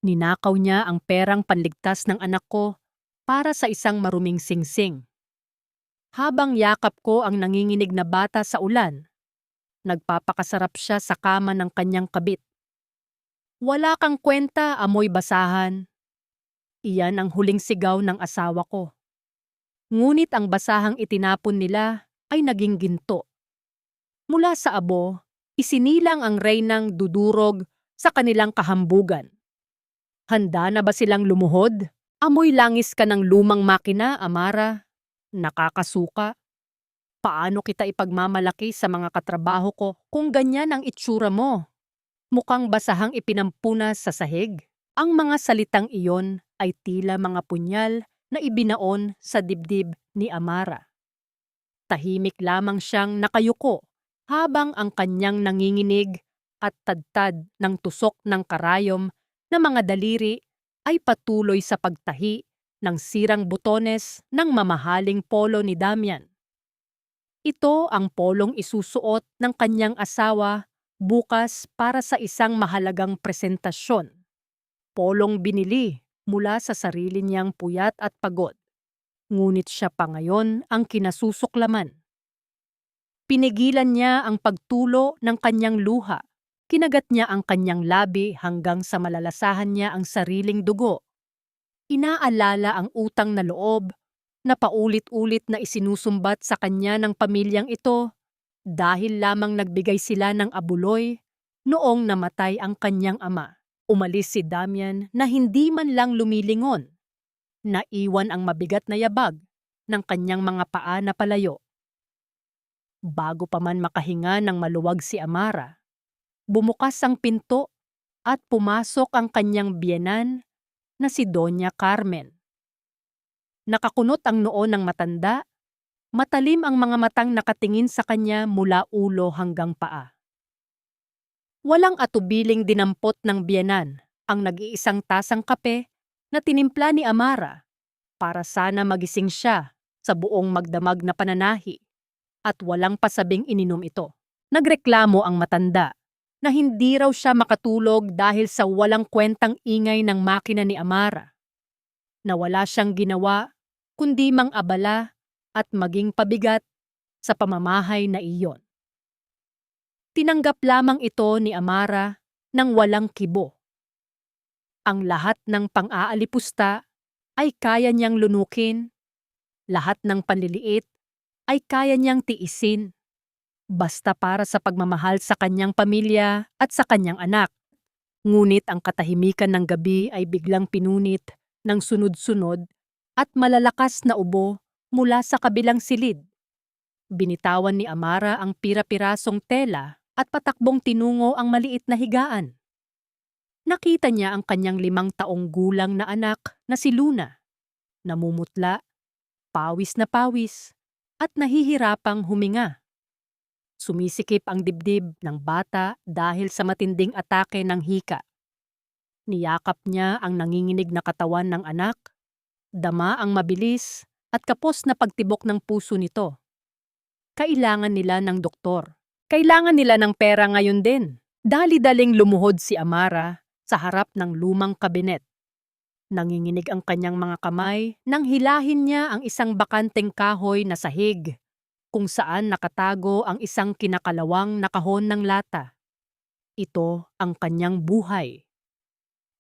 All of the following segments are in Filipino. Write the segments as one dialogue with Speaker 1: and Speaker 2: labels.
Speaker 1: Ninakaw niya ang perang panligtas ng anak ko para sa isang maruming singsing. Habang yakap ko ang nanginginig na bata sa ulan, nagpapakasarap siya sa kama ng kanyang kabit. Wala kang kwenta, amoy basahan. Iyan ang huling sigaw ng asawa ko. Ngunit ang basahang itinapon nila ay naging ginto. Mula sa abo, isinilang ang reynang dudurog sa kanilang kahambugan. Handa na ba silang lumuhod? Amoy langis ka ng lumang makina, Amara. Nakakasuka. Paano kita ipagmamalaki sa mga katrabaho ko kung ganyan ang itsura mo? Mukhang basahang ipinampunas sa sahig. Ang mga salitang iyon ay tila mga punyal na ibinaon sa dibdib ni Amara. Tahimik lamang siyang nakayuko habang ang kanyang nanginginig at tadtad ng tusok ng karayom na mga daliri ay patuloy sa pagtahi ng sirang butones ng mamahaling polo ni Damian. Ito ang polong isusuot ng kanyang asawa bukas para sa isang mahalagang presentasyon. Polong binili mula sa sarili niyang puyat at pagod. Ngunit siya pa ngayon ang kinasusuklaman. Pinigilan niya ang pagtulo ng kanyang luha. Kinagat niya ang kanyang labi hanggang sa malalasahan niya ang sariling dugo. Inaalala ang utang na loob na paulit-ulit na isinusumbat sa kanya ng pamilyang ito dahil lamang nagbigay sila ng abuloy noong namatay ang kanyang ama. Umalis si Damian na hindi man lang lumilingon. Naiwan ang mabigat na yabag ng kanyang mga paa na palayo. Bago pa man makahinga ng maluwag si Amara, bumukas ang pinto at pumasok ang kanyang biyenan na si Doña Carmen. Nakakunot ang noo ng matanda, matalim ang mga matang nakatingin sa kanya mula ulo hanggang paa. Walang atubiling dinampot ng biyenan ang nag-iisang tasang kape na tinimpla ni Amara para sana magising siya sa buong magdamag na pananahi at walang pasabing ininom ito. Nagreklamo ang matanda na hindi raw siya makatulog dahil sa walang kwentang ingay ng makina ni Amara, na wala siyang ginawa kundi mang abala at maging pabigat sa pamamahay na iyon. Tinanggap lamang ito ni Amara ng walang kibo. Ang lahat ng pang-aalipusta ay kaya niyang lunukin, lahat ng panliliit ay kaya niyang tiisin, basta para sa pagmamahal sa kanyang pamilya at sa kanyang anak. Ngunit ang katahimikan ng gabi ay biglang pinunit ng sunod-sunod at malalakas na ubo mula sa kabilang silid. Binitawan ni Amara ang pira-pirasong tela at patakbong tinungo ang maliit na higaan. Nakita niya ang kanyang 5 taong gulang na anak na si Luna. Namumutla, pawis na pawis, at nahihirapang huminga. Sumisikip ang dibdib ng bata dahil sa matinding atake ng hika. Niyakap niya ang nanginginig na katawan ng anak, dama ang mabilis at kapos na pagtibok ng puso nito. Kailangan nila ng doktor. Kailangan nila ng pera ngayon din. Dali-daling lumuhod si Amara sa harap ng lumang kabinet. Nanginginig ang kanyang mga kamay nang hilahin niya ang isang bakanteng kahoy na sahig, kung saan nakatago ang isang kinakalawang na kahon ng lata. Ito ang kanyang buhay.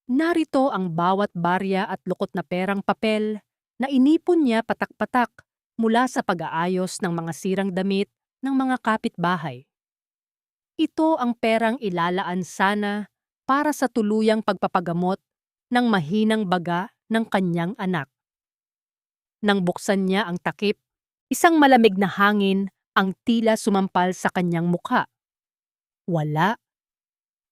Speaker 1: Narito ang bawat barya at lukot na perang papel na inipon niya patak-patak mula sa pag-aayos ng mga sirang damit ng mga kapitbahay. Ito ang perang ilalaan sana para sa tuluyang pagpapagamot ng mahinang baga ng kanyang anak. Nang buksan niya ang takip, isang malamig na hangin ang tila sumampal sa kanyang mukha.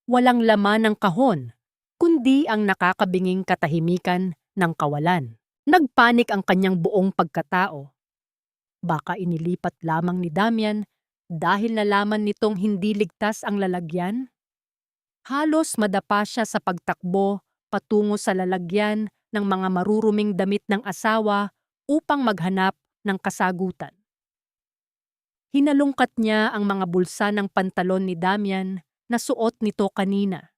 Speaker 1: Walang laman ng kahon, kundi ang nakakabinging katahimikan ng kawalan. Nagpanik ang kanyang buong pagkatao. Baka inilipat lamang ni Damian dahil nalaman nitong hindi ligtas ang lalagyan. Halos madapa siya sa pagtakbo patungo sa lalagyan ng mga maruruming damit ng asawa upang maghanap ng kasagutan. Hinalungkat niya ang mga bulsa ng pantalon ni Damian na suot nito kanina.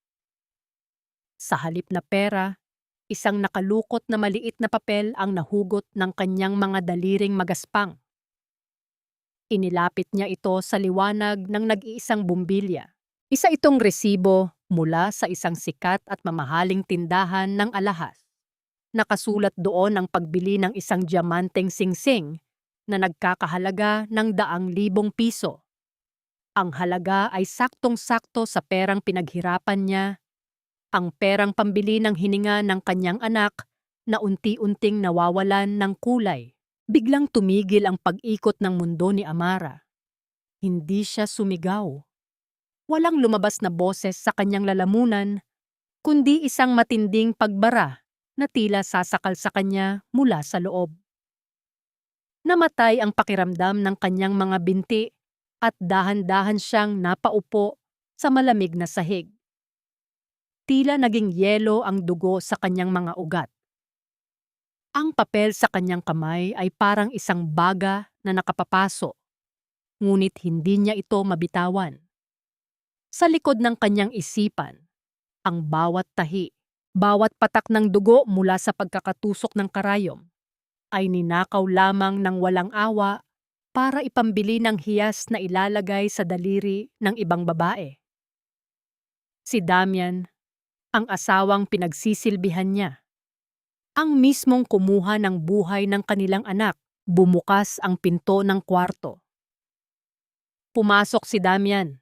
Speaker 1: Sa halip na pera, isang nakalukot na maliit na papel ang nahugot ng kanyang mga daliring magaspang. Inilapit niya ito sa liwanag ng nag-iisang bumbilya. Isa itong resibo mula sa isang sikat at mamahaling tindahan ng alahas. Nakasulat doon ang pagbili ng isang diamanteng singsing na nagkakahalaga ng 100,000 piso. Ang halaga ay saktong-sakto sa perang pinaghirapan niya, ang perang pambili ng hininga ng kanyang anak na unti-unting nawawalan ng kulay. Biglang tumigil ang pag-ikot ng mundo ni Amara. Hindi siya sumigaw. Walang lumabas na boses sa kanyang lalamunan, kundi isang matinding pagbara na tila sasakal sa kanya mula sa loob. Namatay ang pakiramdam ng kanyang mga binti at dahan-dahan siyang napaupo sa malamig na sahig. Tila naging yelo ang dugo sa kanyang mga ugat. Ang papel sa kanyang kamay ay parang isang baga na nakapapaso, ngunit hindi niya ito mabitawan. Sa likod ng kanyang isipan, ang bawat tahi, bawat patak ng dugo mula sa pagkakatusok ng karayom, ay ninakaw lamang ng walang awa para ipambili ng hiyas na ilalagay sa daliri ng ibang babae. Si Damian, ang asawang pinagsisilbihan niya, ang mismong kumuha ng buhay ng kanilang anak, bumukas ang pinto ng kwarto. Pumasok si Damian,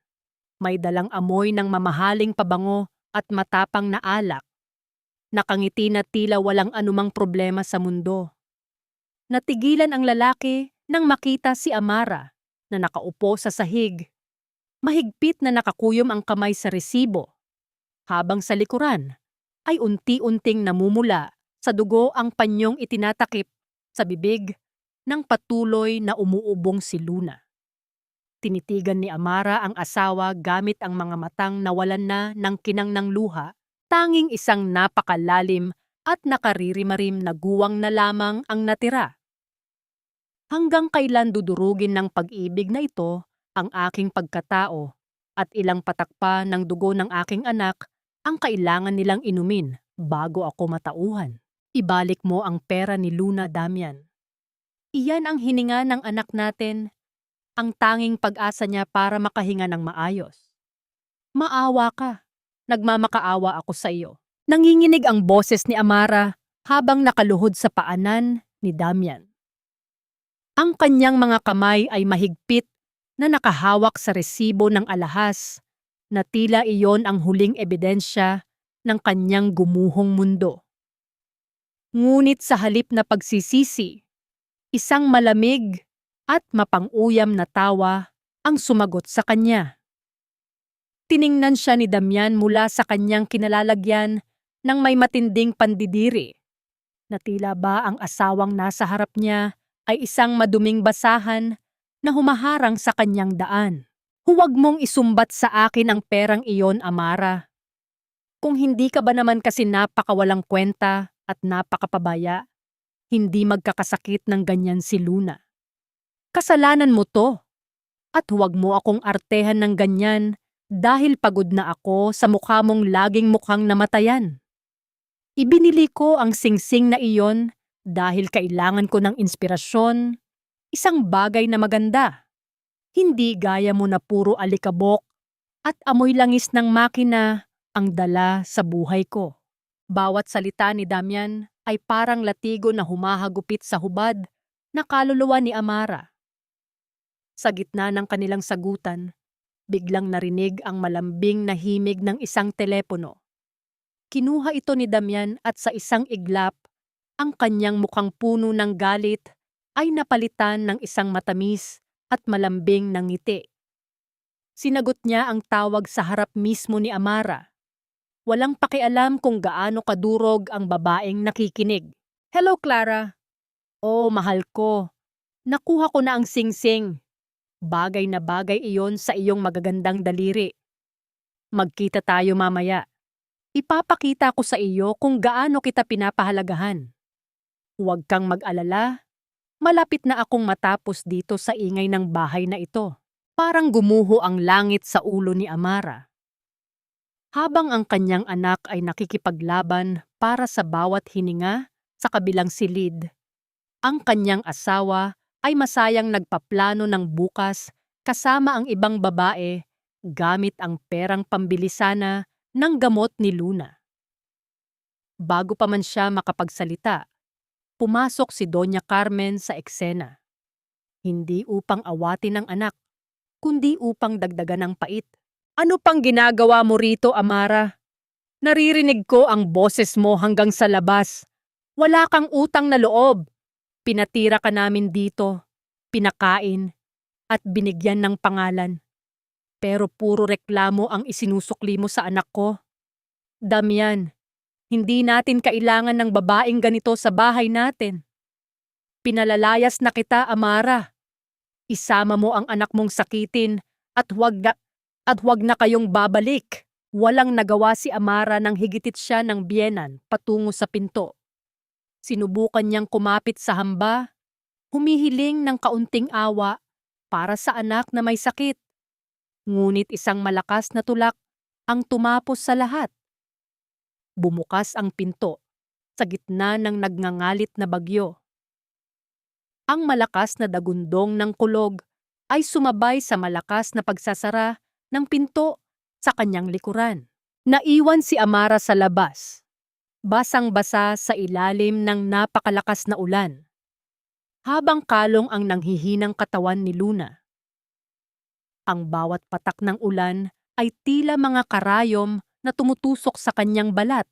Speaker 1: may dalang amoy ng mamahaling pabango at matapang na alak. Nakangiti na tila walang anumang problema sa mundo. Natigilan ang lalaki nang makita si Amara na nakaupo sa sahig. Mahigpit na nakakuyom ang kamay sa resibo, habang sa likuran ay unti-unting namumula sa dugo ang panyong itinatakip sa bibig ng patuloy na umuubong si Luna. Tinitigan ni Amara ang asawa gamit ang mga matang nawalan na ng kinang ng luha, tanging isang napakalalim at nakaririmarim na guwang na lamang ang natira. Hanggang kailan dudurugin ng pag-ibig na ito ang aking pagkatao at ilang patak pa ng dugo ng aking anak ang kailangan nilang inumin bago ako matauhan. Ibalik mo ang pera ni Luna, Damian. Iyan ang hininga ng anak natin, ang tanging pag-asa niya para makahinga ng maayos. Maawa ka. Nagmamakaawa ako sa iyo. Nanginginig ang boses ni Amara habang nakaluhod sa paanan ni Damian. Ang kanyang mga kamay ay mahigpit na nakahawak sa resibo ng alahas na tila iyon ang huling ebidensya ng kanyang gumuhong mundo. Ngunit sa halip na pagsisisi, isang malamig at mapang-uyam na tawa ang sumagot sa kanya. Tiningnan siya ni Damian mula sa kanyang kinalalagyan ng may matinding pandidiri, na tila ba ang asawang nasa harap niya ay isang maduming basahan na humaharang sa kanyang daan. Huwag mong isumbat sa akin ang perang iyon, Amara. Kung hindi ka ba naman kasi napakawalang kwenta at napakapabaya, hindi magkakasakit ng ganyan si Luna. Kasalanan mo to, at huwag mo akong artehan ng ganyan dahil pagod na ako sa mukha mong laging mukhang namatayan. Ibinili ko ang singsing na iyon dahil kailangan ko ng inspirasyon, isang bagay na maganda. Hindi gaya mo na puro alikabok at amoy langis ng makina ang dala sa buhay ko. Bawat salita ni Damian ay parang latigo na humahagupit sa hubad na kaluluwa ni Amara. Sa gitna ng kanilang sagutan, biglang narinig ang malambing na himig ng isang telepono. Kinuha ito ni Damian at sa isang iglap, ang kanyang mukhang puno ng galit ay napalitan ng isang matamis at malambing na ngiti. Sinagot niya ang tawag sa harap mismo ni Amara. Walang pakialam kung gaano kadurog ang babaeng nakikinig. Hello, Clara. Oh, mahal ko. Nakuha ko na ang singsing. Bagay na bagay iyon sa iyong magagandang daliri. Magkita tayo mamaya. Ipapakita ko sa iyo kung gaano kita pinapahalagahan. Huwag kang mag-alala. Malapit na akong matapos dito sa ingay ng bahay na ito. Parang gumuho ang langit sa ulo ni Amara. Habang ang kanyang anak ay nakikipaglaban para sa bawat hininga sa kabilang silid, ang kanyang asawa ay masayang nagpaplano ng bukas kasama ang ibang babae gamit ang perang pambili sana ng gamot ni Luna. Bago pa man siya makapagsalita, pumasok si Doña Carmen sa eksena. Hindi upang awatin ang anak, kundi upang dagdagan ng pait. Ano pang ginagawa mo rito, Amara? Naririnig ko ang boses mo hanggang sa labas. Wala kang utang na loob. Pinatira ka namin dito, pinakain, at binigyan ng pangalan. Pero puro reklamo ang isinusukli mo sa anak ko. Damian, hindi natin kailangan ng babaeng ganito sa bahay natin. Pinalalayas na kita, Amara. Isama mo ang anak mong sakitin at huwag na kayong babalik. Walang nagawa si Amara nang higitit siya ng biyenan patungo sa pinto. Sinubukan niyang kumapit sa hamba, humihiling ng kaunting awa para sa anak na may sakit. Ngunit isang malakas na tulak ang tumapos sa lahat. Bumukas ang pinto sa gitna ng nagngangalit na bagyo. Ang malakas na dagundong ng kulog ay sumabay sa malakas na pagsasara ng pinto sa kanyang likuran. Naiwan si Amara sa labas, basang-basa sa ilalim ng napakalakas na ulan, habang kalong ang nanghihinang katawan ni Luna. Ang bawat patak ng ulan ay tila mga karayom na tumutusok sa kanyang balat,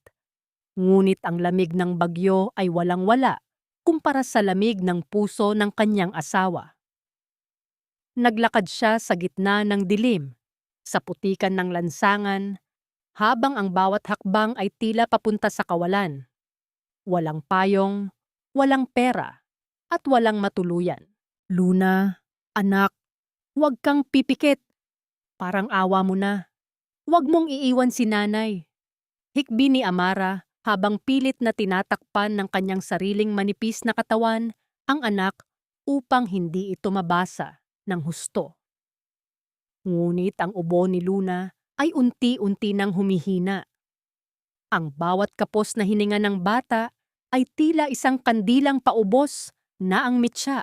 Speaker 1: ngunit ang lamig ng bagyo ay walang-wala kumpara sa lamig ng puso ng kanyang asawa. Naglakad siya sa gitna ng dilim, sa putikan ng lansangan, habang ang bawat hakbang ay tila papunta sa kawalan. Walang payong, walang pera, at walang matuluyan. Luna, anak, huwag kang pipikit. Parang awa mo na. Huwag mong iiwan si nanay. Hikbi ni Amara habang pilit na tinatakpan ng kanyang sariling manipis na katawan ang anak upang hindi ito mabasa ng husto. Ngunit ang ubo ni Luna ay unti-unti nang humihina. Ang bawat kapos na hininga ng bata ay tila isang kandilang paubos na ang mitya.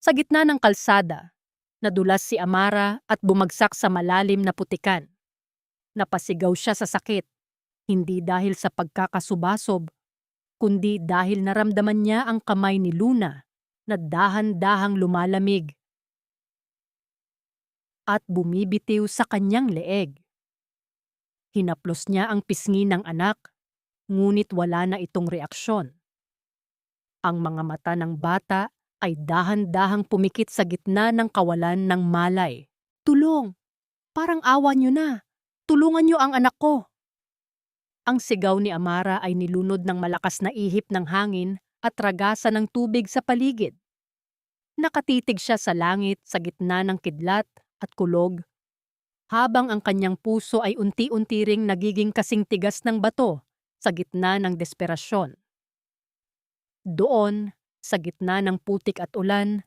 Speaker 1: Sa gitna ng kalsada, nadulas si Amara at bumagsak sa malalim na putikan. Napasigaw siya sa sakit, hindi dahil sa pagkakasubasob, kundi dahil naramdaman niya ang kamay ni Luna na dahan-dahang lumalamig at bumibitiw sa kanyang leeg. Hinaplos niya ang pisngi ng anak, ngunit wala na itong reaksyon. Ang mga mata ng bata ay dahan-dahang pumikit sa gitna ng kawalan ng malay. Tulong! Parang awa niyo na! Tulungan niyo ang anak ko! Ang sigaw ni Amara ay nilunod ng malakas na ihip ng hangin at ragasan ng tubig sa paligid. Nakatitig siya sa langit sa gitna ng kidlat at kulog, habang ang kanyang puso ay unti-unti ring nagiging kasing tigas ng bato sa gitna ng desperasyon. Doon, sa gitna ng putik at ulan,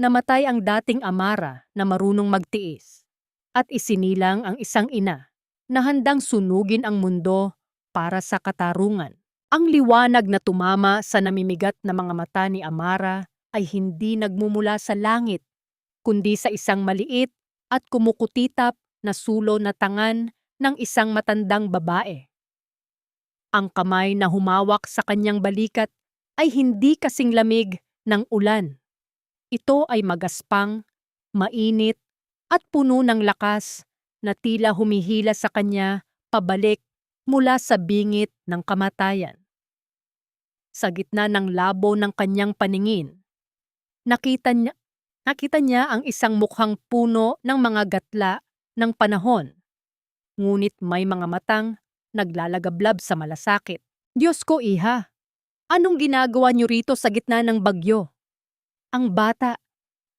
Speaker 1: namatay ang dating Amara na marunong magtiis, at isinilang ang isang ina na handang sunugin ang mundo para sa katarungan. Ang liwanag na tumama sa namimigat na mga mata ni Amara ay hindi nagmumula sa langit, kundi sa isang maliit at kumukutitap na sulo na tangan ng isang matandang babae. Ang kamay na humawak sa kanyang balikat ay hindi kasing lamig ng ulan. Ito ay magaspang, mainit, at puno ng lakas na tila humihila sa kanya pabalik mula sa bingit ng kamatayan. Sa gitna ng labo ng kanyang paningin, nakita niya ang isang mukhang puno ng mga gatla ng panahon, ngunit may mga matang naglalagablab sa malasakit. Diyos ko, iha! Anong ginagawa niyo rito sa gitna ng bagyo? Ang bata!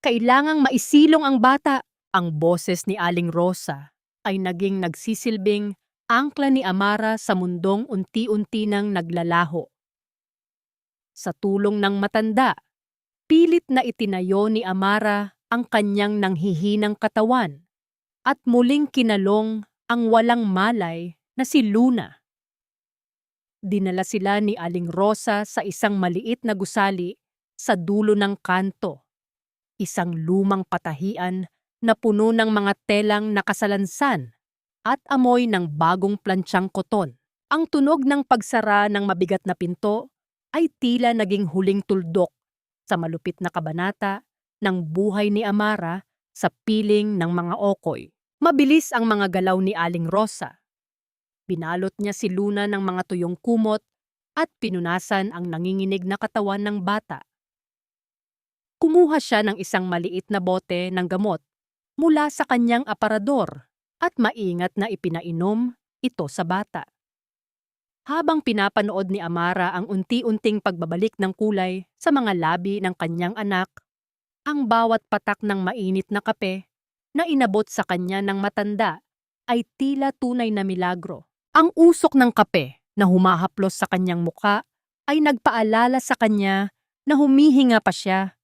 Speaker 1: Kailangang maisilong ang bata! Ang boses ni Aling Rosa ay naging nagsisilbing angkla ni Amara sa mundong unti-unti nang naglalaho. Sa tulong ng matanda, pilit na itinayo ni Amara ang kanyang nanghihinang katawan at muling kinalong ang walang malay na si Luna. Dinala sila ni Aling Rosa sa isang maliit na gusali sa dulo ng kanto, isang lumang patahian na puno ng mga telang nakasalansan at amoy ng bagong plantsyang koton. Ang tunog ng pagsara ng mabigat na pinto ay tila naging huling tuldok sa malupit na kabanata ng buhay ni Amara sa piling ng mga okoy. Mabilis ang mga galaw ni Aling Rosa. Binalot niya si Luna ng mga tuyong kumot at pinunasan ang nanginginig na katawan ng bata. Kumuha siya ng isang maliit na bote ng gamot mula sa kanyang aparador at maingat na ipinainom ito sa bata. Habang pinapanood ni Amara ang unti-unting pagbabalik ng kulay sa mga labi ng kanyang anak, ang bawat patak ng mainit na kape na inabot sa kanya ng matanda ay tila tunay na milagro. Ang usok ng kape na humahaplos sa kanyang muka ay nagpaalala sa kanya na humihinga pa siya.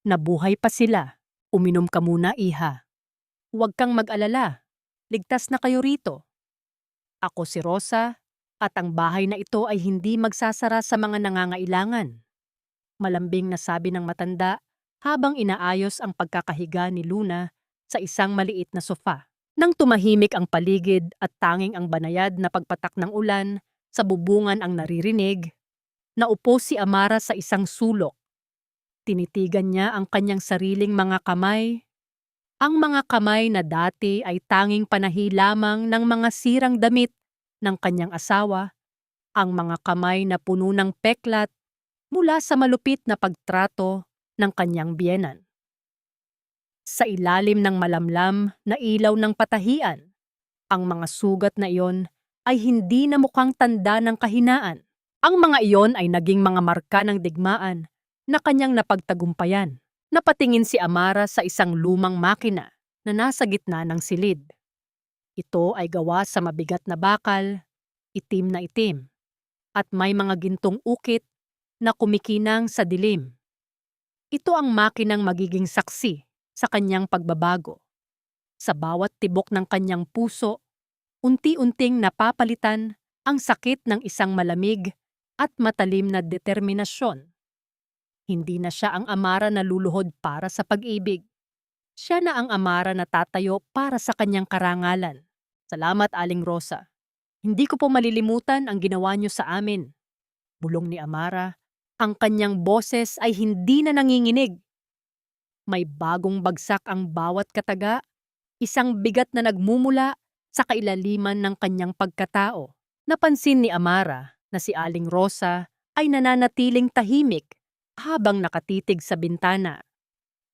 Speaker 1: Nabuhay pa sila. Uminom ka muna, iha. Huwag kang mag-alala. Ligtas na kayo rito. Ako si Rosa at ang bahay na ito ay hindi magsasara sa mga nangangailangan. Malambing na sabi ng matanda habang inaayos ang pagkakahiga ni Luna sa isang maliit na sofa. Nang tumahimik ang paligid at tanging ang banayad na pagpatak ng ulan sa bubungan ang naririnig, naupo si Amara sa isang sulok. Tinitigan niya ang kanyang sariling mga kamay. Ang mga kamay na dati ay tanging panahi lamang ng mga sirang damit ng kanyang asawa, ang mga kamay na puno ng peklat mula sa malupit na pagtrato ng kanyang biyenan. Sa ilalim ng malamlam na ilaw ng patahian, ang mga sugat na iyon ay hindi na mukhang tanda ng kahinaan. Ang mga iyon ay naging mga marka ng digmaan na kanyang napagtagumpayan. Napatingin si Amara sa isang lumang makina na nasa gitna ng silid. Ito ay gawa sa mabigat na bakal, itim na itim, at may mga gintong ukit na kumikinang sa dilim. Ito ang makinang magiging saksi sa kanyang pagbabago. Sa bawat tibok ng kanyang puso, unti-unting napapalitan ang sakit ng isang malamig at matalim na determinasyon. Hindi na siya ang Amara na luluhod para sa pag-ibig. Siya na ang Amara na tatayo para sa kanyang karangalan. Salamat, Aling Rosa. Hindi ko po malilimutan ang ginawa niyo sa amin. Bulong ni Amara. Ang kanyang boses ay hindi na nanginginig. May bagong bagsak ang bawat kataga, isang bigat na nagmumula sa kailaliman ng kanyang pagkatao. Napansin ni Amara na si Aling Rosa ay nananatiling tahimik habang nakatitig sa bintana.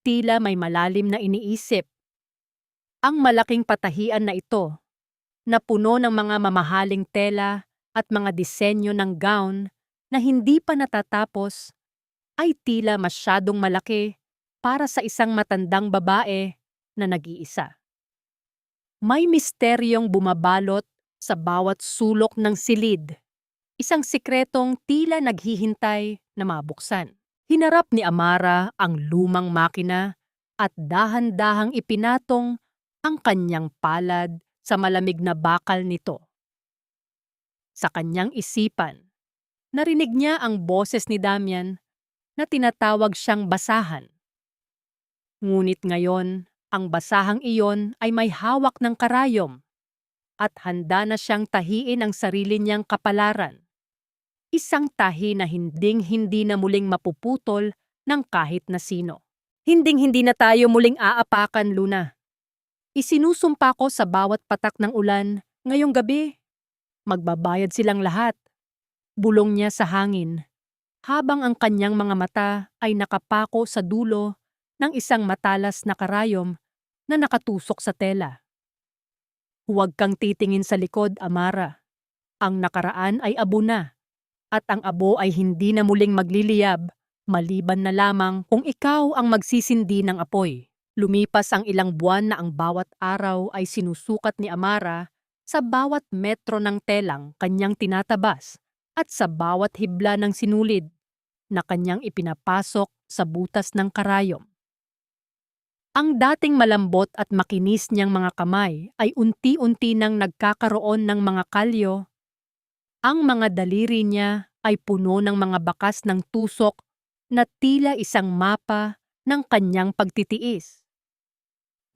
Speaker 1: Tila may malalim na iniisip. Ang malaking patahian na ito, na puno ng mga mamahaling tela at mga disenyo ng gown na hindi pa natatapos, ay tila masyadong malaki para sa isang matandang babae na nag-iisa. May misteryong bumabalot sa bawat sulok ng silid, isang sikretong tila naghihintay na mabuksan. Hinarap ni Amara ang lumang makina at dahan-dahang ipinatong ang kanyang palad sa malamig na bakal nito. Sa kanyang isipan, narinig niya ang boses ni Damian na tinatawag siyang basahan. Ngunit ngayon, ang basahang iyon ay may hawak ng karayom at handa na siyang tahiin ang sarili niyang kapalaran. Isang tahi na hinding-hindi na muling mapuputol ng kahit na sino. Hinding-hindi na tayo muling aapakan, Luna. Isinusumpa ko sa bawat patak ng ulan ngayong gabi. Magbabayad silang lahat. Bulong niya sa hangin, habang ang kanyang mga mata ay nakapako sa dulo ng isang matalas na karayom na nakatusok sa tela. Huwag kang titingin sa likod, Amara. Ang nakaraan ay abo na, at ang abo ay hindi na muling magliliyab, maliban na lamang kung ikaw ang magsisindi ng apoy. Lumipas ang ilang buwan na ang bawat araw ay sinusukat ni Amara sa bawat metro ng telang kanyang tinatabas at sa bawat hibla ng sinulid na kanyang ipinapasok sa butas ng karayom. Ang dating malambot at makinis niyang mga kamay ay unti-unti nang nagkakaroon ng mga kalyo. Ang mga daliri niya ay puno ng mga bakas ng tusok na tila isang mapa ng kanyang pagtitiis.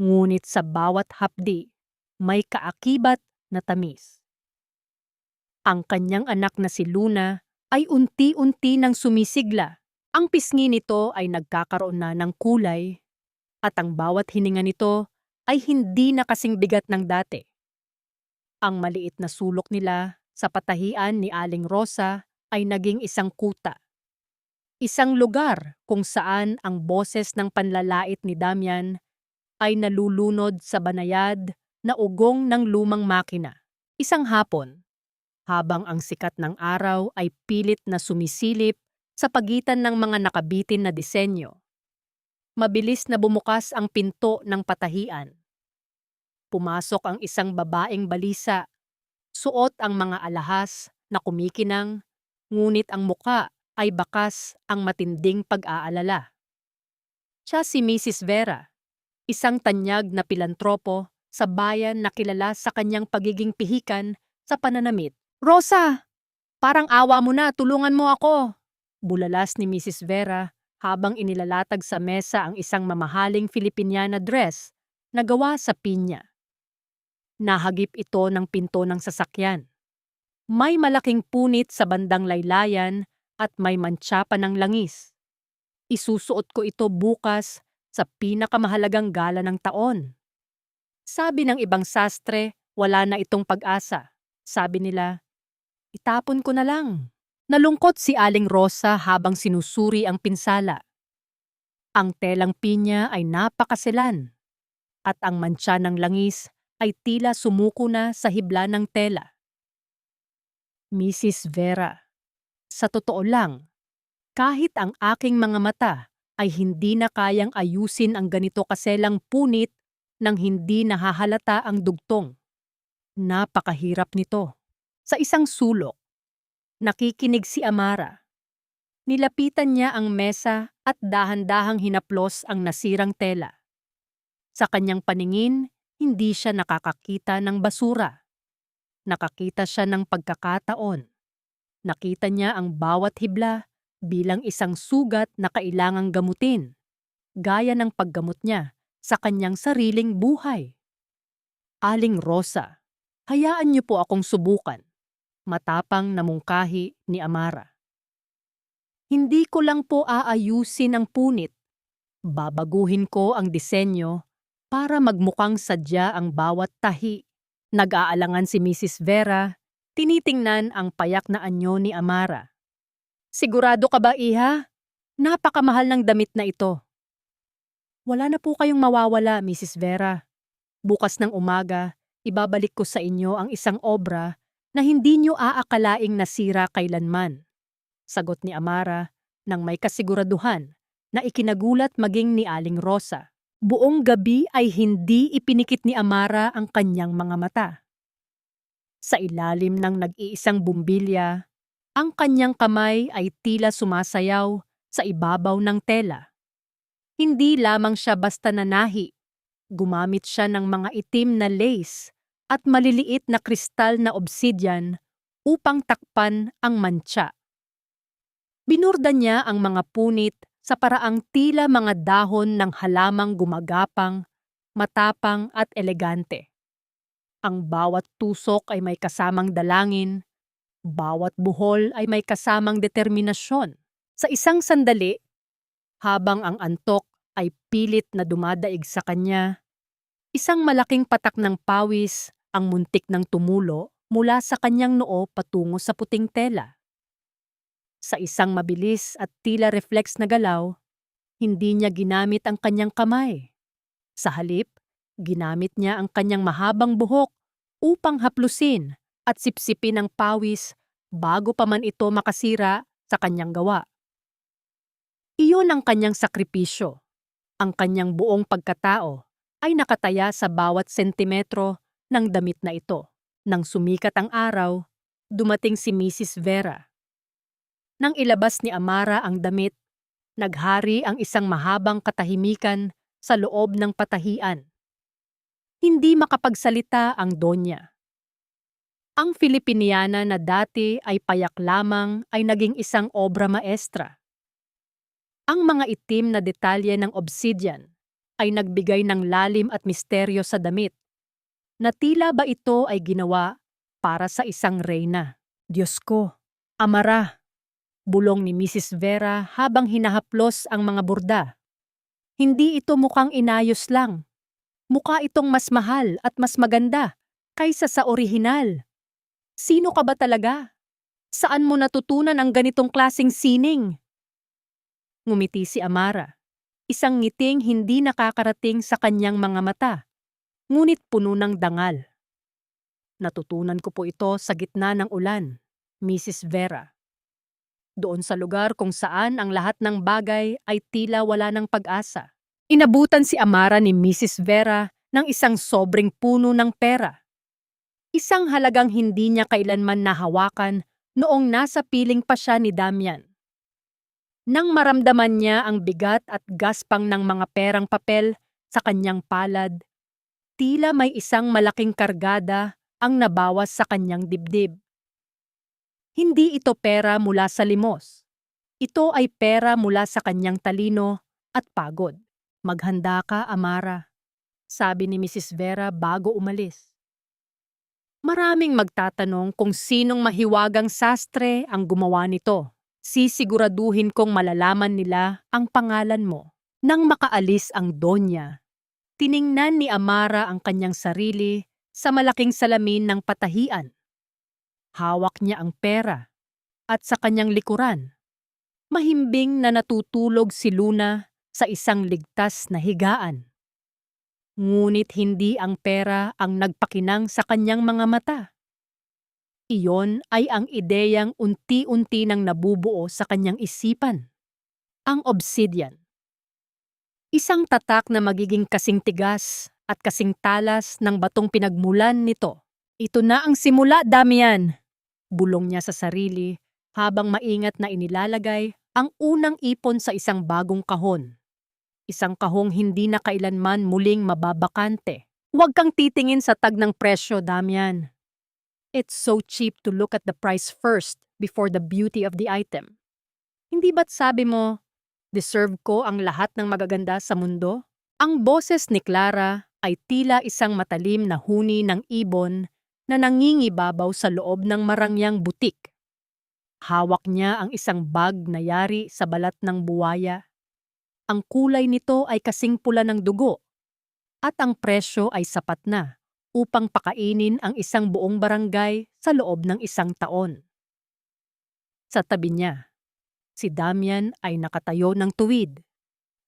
Speaker 1: Ngunit sa bawat hapdi, may kaakibat na tamis. Ang kanyang anak na si Luna ay unti-unti nang sumisigla. Ang pisngi nito ay nagkakaroon na ng kulay at ang bawat hininga nito ay hindi na kasing bigat ng dati. Ang maliit na sulok nila sa patahian ni Aling Rosa ay naging isang kuta. Isang lugar kung saan ang boses ng panlalait ni Damian ay nalulunod sa banayad na ugong ng lumang makina. Isang hapon, habang ang sikat ng araw ay pilit na sumisilip sa pagitan ng mga nakabitin na disenyo, mabilis na bumukas ang pinto ng patahian. Pumasok ang isang babaeng balisa, suot ang mga alahas na kumikinang, ngunit ang muka ay bakas ang matinding pag-aalala. Siya si Mrs. Vera, isang tanyag na pilantropo sa bayan na kilala sa kanyang pagiging pihikan sa pananamit. "Rosa! Parang awa mo na, tulungan mo ako!" Bulalas ni Mrs. Vera habang inilalatag sa mesa ang isang mamahaling Filipiniana dress na gawa sa pinya. Nahagip ito ng pinto ng sasakyan. May malaking punit sa bandang laylayan at may mantsa pa ng langis. "Isusuot ko ito bukas sa pinakamahalagang gala ng taon." Sabi ng ibang sastre, wala na itong pag-asa. Sabi nila, "Itapon ko na lang." Nalungkot si Aling Rosa habang sinusuri ang pinsala. Ang telang pinya ay napakaselan at ang mantsa ng langis ay tila sumuko na sa hibla ng tela. "Mrs. Vera, sa totoo lang, kahit ang aking mga mata ay hindi na kayang ayusin ang ganito kaselang punit nang hindi nahahalata ang dugtong. Napakahirap nito." Sa isang sulok, nakikinig si Amara. Nilapitan niya ang mesa at dahan-dahang hinaplos ang nasirang tela. Sa kanyang paningin, hindi siya nakakakita ng basura. Nakakita siya ng pagkakataon. Nakita niya ang bawat hibla bilang isang sugat na kailangang gamutin, gaya ng paggamot niya sa kanyang sariling buhay. "Aling Rosa, hayaan niyo po akong subukan," matapang na mungkahi ni Amara. "Hindi ko lang po aayusin ang punit. Babaguhin ko ang disenyo para magmukhang sadya ang bawat tahi." Nag-aalangan si Mrs. Vera, tinitingnan ang payak na anyo ni Amara. "Sigurado ka ba, iha? Napakamahal ng damit na ito." "Wala na po kayong mawawala, Mrs. Vera. Bukas ng umaga, ibabalik ko sa inyo ang isang obra na hindi nyo aakalaing nasira kailanman," sagot ni Amara nang may kasiguraduhan na ikinagulat maging ni Aling Rosa. Buong gabi ay hindi ipinikit ni Amara ang kanyang mga mata. Sa ilalim ng nag-iisang bumbilya, ang kanyang kamay ay tila sumasayaw sa ibabaw ng tela. Hindi lamang siya basta nanahi. Gumamit siya ng mga itim na lace at maliliit na kristal na obsidian upang takpan ang mantsa. Binurda niya ang mga punit sa paraang tila mga dahon ng halamang gumagapang, matapang at elegante. Ang bawat tusok ay may kasamang dalangin, bawat buhol ay may kasamang determinasyon. Sa isang sandali, habang ang antok ay pilit na dumadaig sa kanya, isang malaking patak ng pawis ang muntik ng tumulo mula sa kanyang noo patungo sa puting tela. Sa isang mabilis at tila reflex na galaw, hindi niya ginamit ang kanyang kamay. Sa halip, ginamit niya ang kanyang mahabang buhok upang haplusin at sipsipin ang pawis bago pa man ito makasira sa kanyang gawa. Iyon ang kanyang sakripisyo. Ang kanyang buong pagkatao ay nakataya sa bawat sentimetro ng damit na ito. Nang sumikat ang araw, dumating si Mrs. Vera. Nang ilabas ni Amara ang damit, naghari ang isang mahabang katahimikan sa loob ng patahian. Hindi makapagsalita ang Donya. Ang Filipiniana na dati ay payak lamang ay naging isang obra maestra. Ang mga itim na detalye ng obsidian ay nagbigay ng lalim at misteryo sa damit, na tila ba ito ay ginawa para sa isang reyna. Diyos ko, Amara, bulong ni Mrs. Vera habang hinahaplos ang mga burda. Hindi ito mukhang inayos lang. Mukha itong mas mahal at mas maganda kaysa sa orihinal. Sino ka ba talaga? Saan mo natutunan ang ganitong klaseng sining? Ngumiti si Amara. Isang ngiting hindi nakakarating sa kanyang mga mata, ngunit puno ng dangal. Natutunan ko po ito sa gitna ng ulan, Mrs. Vera. Doon sa lugar kung saan ang lahat ng bagay ay tila wala ng pag-asa. Inabutan si Amara ni Mrs. Vera ng isang sobrang puno ng pera. Isang halagang hindi niya kailanman nahawakan noong nasa piling pa siya ni Damian. Nang maramdaman niya ang bigat at gaspang ng mga perang papel sa kanyang palad, tila may isang malaking kargada ang nabawas sa kanyang dibdib. Hindi ito pera mula sa limos. Ito ay pera mula sa kanyang talino at pagod. Maghanda ka, Amara, sabi ni Mrs. Vera bago umalis. Maraming magtatanong kung sinong mahiwagang sastre ang gumawa nito. Sisiguraduhin kong malalaman nila ang pangalan mo. Nang makaalis ang Donya, tiningnan ni Amara ang kanyang sarili sa malaking salamin ng patahian. Hawak niya ang pera at sa kanyang likuran, mahimbing na natutulog si Luna sa isang ligtas na higaan. Ngunit hindi ang pera ang nagpakinang sa kanyang mga mata. Iyon ay ang ideyang unti-unti nang nabubuo sa kanyang isipan. Ang obsidian. Isang tatak na magiging kasing tigas at kasing talas ng batong pinagmulan nito. Ito na ang simula, Damian, bulong niya sa sarili habang maingat na inilalagay ang unang ipon sa isang bagong kahon. Isang kahong hindi na kailanman muling mababakante. Huwag kang titingin sa tag ng presyo, Damian. It's so cheap to look at the price first before the beauty of the item. Hindi ba't sabi mo, deserve ko ang lahat ng magaganda sa mundo? Ang boses ni Clara ay tila isang matalim na huni ng ibon na nangingibabaw sa loob ng marangyang butik. Hawak niya ang isang bag na yari sa balat ng buwaya. Ang kulay nito ay kasing pula ng dugo at ang presyo ay sapat na upang pakainin ang isang buong barangay sa loob ng isang taon. Sa tabi niya, si Damian ay nakatayo ng tuwid.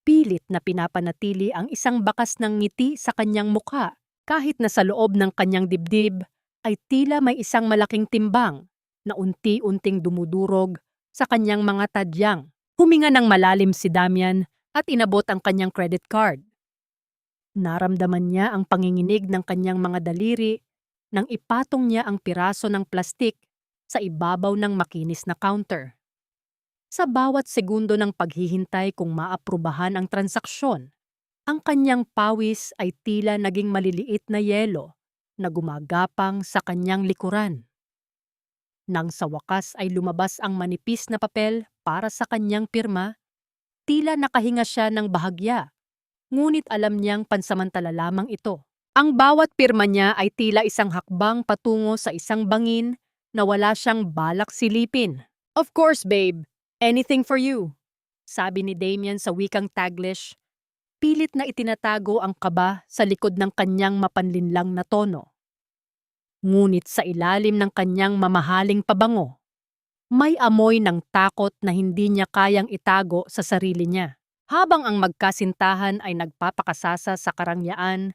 Speaker 1: Pilit na pinapanatili ang isang bakas ng ngiti sa kanyang mukha kahit na sa loob ng kanyang dibdib ay tila may isang malaking timbang na unti-unting dumudurog sa kanyang mga tadyang. Huminga ng malalim si Damian at inabot ang kanyang credit card. Naramdaman niya ang panginginig ng kanyang mga daliri nang ipatong niya ang piraso ng plastik sa ibabaw ng makinis na counter. Sa bawat segundo ng paghihintay kung maaprubahan ang transaksyon, ang kanyang pawis ay tila naging maliliit na yelo na gumagapang sa kanyang likuran. Nang sa wakas ay lumabas ang manipis na papel para sa kanyang pirma, tila nakahinga siya ng bahagya. Ngunit alam niyang pansamantala lamang ito. Ang bawat pirma niya ay tila isang hakbang patungo sa isang bangin na wala siyang balak silipin. Of course, babe. Anything for you, sabi ni Damian sa wikang Taglish. Pilit na itinatago ang kaba sa likod ng kanyang mapanlinlang na tono. Ngunit sa ilalim ng kanyang mamahaling pabango, may amoy ng takot na hindi niya kayang itago sa sarili niya. Habang ang magkasintahan ay nagpapakasasa sa karangyaan,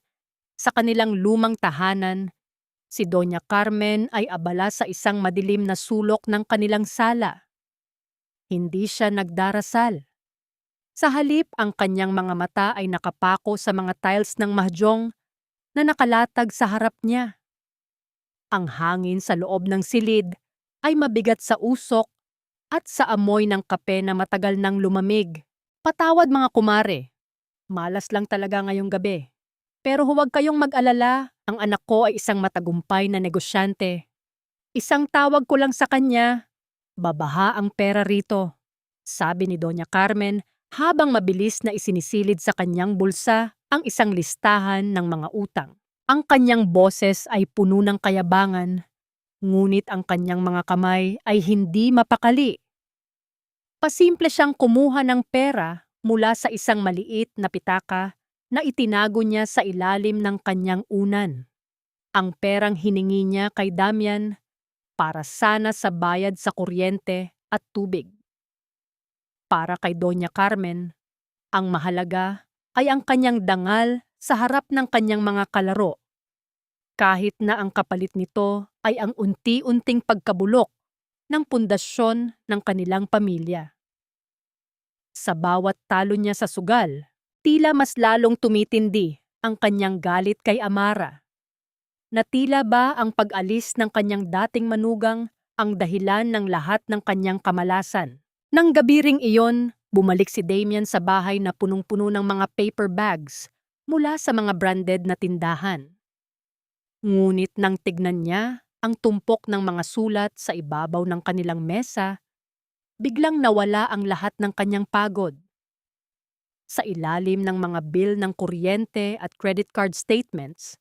Speaker 1: sa kanilang lumang tahanan, si Doña Carmen ay abala sa isang madilim na sulok ng kanilang sala. Hindi siya nagdarasal. Sa halip, ang kanyang mga mata ay nakapako sa mga tiles ng mahjong na nakalatag sa harap niya. Ang hangin sa loob ng silid ay mabigat sa usok at sa amoy ng kape na matagal nang lumamig. Patawad mga kumare, Malas lang talaga ngayong gabi. Pero huwag kayong mag-alala, ang anak ko ay isang matagumpay na negosyante. Isang tawag ko lang sa kanya, babaha ang pera rito, sabi ni Doña Carmen habang mabilis na isinisilid sa kanyang bulsa ang isang listahan ng mga utang. Ang kanyang boses ay puno ng kayabangan, ngunit ang kanyang mga kamay ay hindi mapakali. Pasimple siyang kumuha ng pera mula sa isang maliit na pitaka na itinago niya sa ilalim ng kanyang unan. Ang perang hiningi niya kay Damian para sana sa bayad sa kuryente at tubig. Para kay Doña Carmen, ang mahalaga ay ang kanyang dangal sa harap ng kanyang mga kalaro, kahit na ang kapalit nito ay ang unti-unting pagkabulok ng pundasyon ng kanilang pamilya. Sa bawat talo niya sa sugal, tila mas lalong tumitindi ang kanyang galit kay Amara. Na tila ba ang pag-alis ng kanyang dating manugang ang dahilan ng lahat ng kanyang kamalasan. Nang gabi ring iyon, bumalik si Damian sa bahay na punong-puno ng mga paper bags mula sa mga branded na tindahan. Ngunit nang tignan niya ang tumpok ng mga sulat sa ibabaw ng kanilang mesa, biglang nawala ang lahat ng kanyang pagod. Sa ilalim ng mga bill ng kuryente at credit card statements,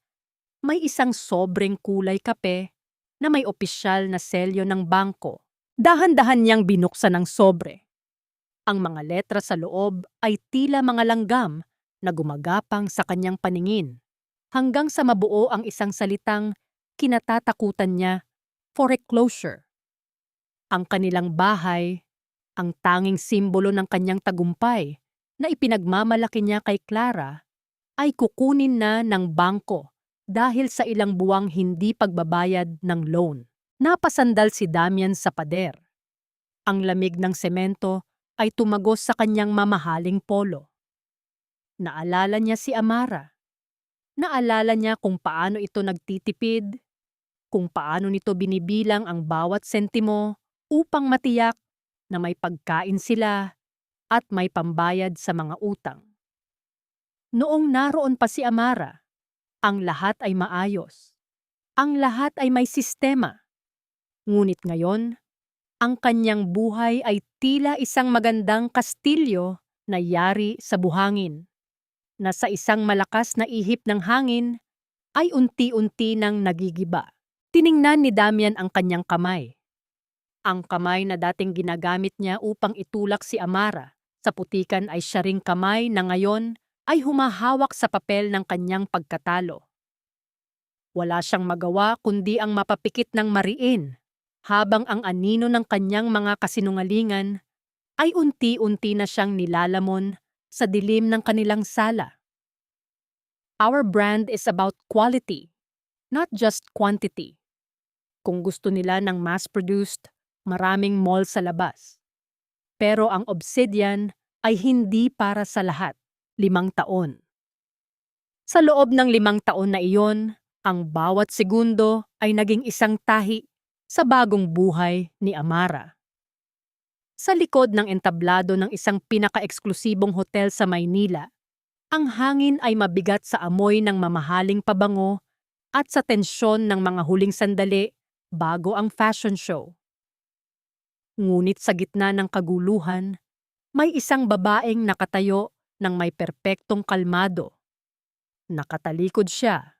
Speaker 1: may isang sobreng kulay kape na may opisyal na selyo ng bangko. Dahan-dahan niyang binuksan ng sobre. Ang mga letra sa loob ay tila mga langgam na gumagapang sa kanyang paningin, hanggang sa mabuo ang isang salitang kinatatakutan niya, foreclosure. Ang kanilang bahay, ang tanging simbolo ng kanyang tagumpay na ipinagmamalaki niya kay Clara, ay kukunin na ng bangko dahil sa ilang buwang hindi pagbabayad ng loan. Napasandal si Damian sa pader. Ang lamig ng semento ay tumagos sa kanyang mamahaling polo. Naalala niya si Amara. Naalala niya kung paano ito nagtitipid, kung paano nito binibilang ang bawat sentimo upang matiyak na may pagkain sila at may pambayad sa mga utang. Noong naroon pa si Amara, ang lahat ay maayos. Ang lahat ay may sistema. Ngunit ngayon, ang kanyang buhay ay tila isang magandang kastilyo na yari sa buhangin, na sa isang malakas na ihip ng hangin ay unti-unti nang nagigiba. Tiningnan ni Damian ang kanyang kamay. Ang kamay na dating ginagamit niya upang itulak si Amara sa putikan ay siya ring kamay na ngayon ay humahawak sa papel ng kanyang pagkatalo. Wala siyang magawa kundi ang mapapikit ng mariin, habang ang anino ng kanyang mga kasinungalingan ay unti-unti na siyang nilalamon sa dilim ng kanilang sala. Our brand is about quality, not just quantity. Kung gusto nila ng mass-produced, maraming mall sa labas. Pero ang Obsidian ay hindi para sa lahat. 5 taon. Sa loob ng 5 taon na iyon, ang bawat segundo ay naging isang tahi sa bagong buhay ni Amara. Sa likod ng entablado ng isang pinaka-eksklusibong hotel sa Maynila, ang hangin ay mabigat sa amoy ng mamahaling pabango at sa tensyon ng mga huling sandali bago ang fashion show. Ngunit sa gitna ng kaguluhan, may isang babaeng nakatayo ng may perpektong kalmado. Nakatalikod siya.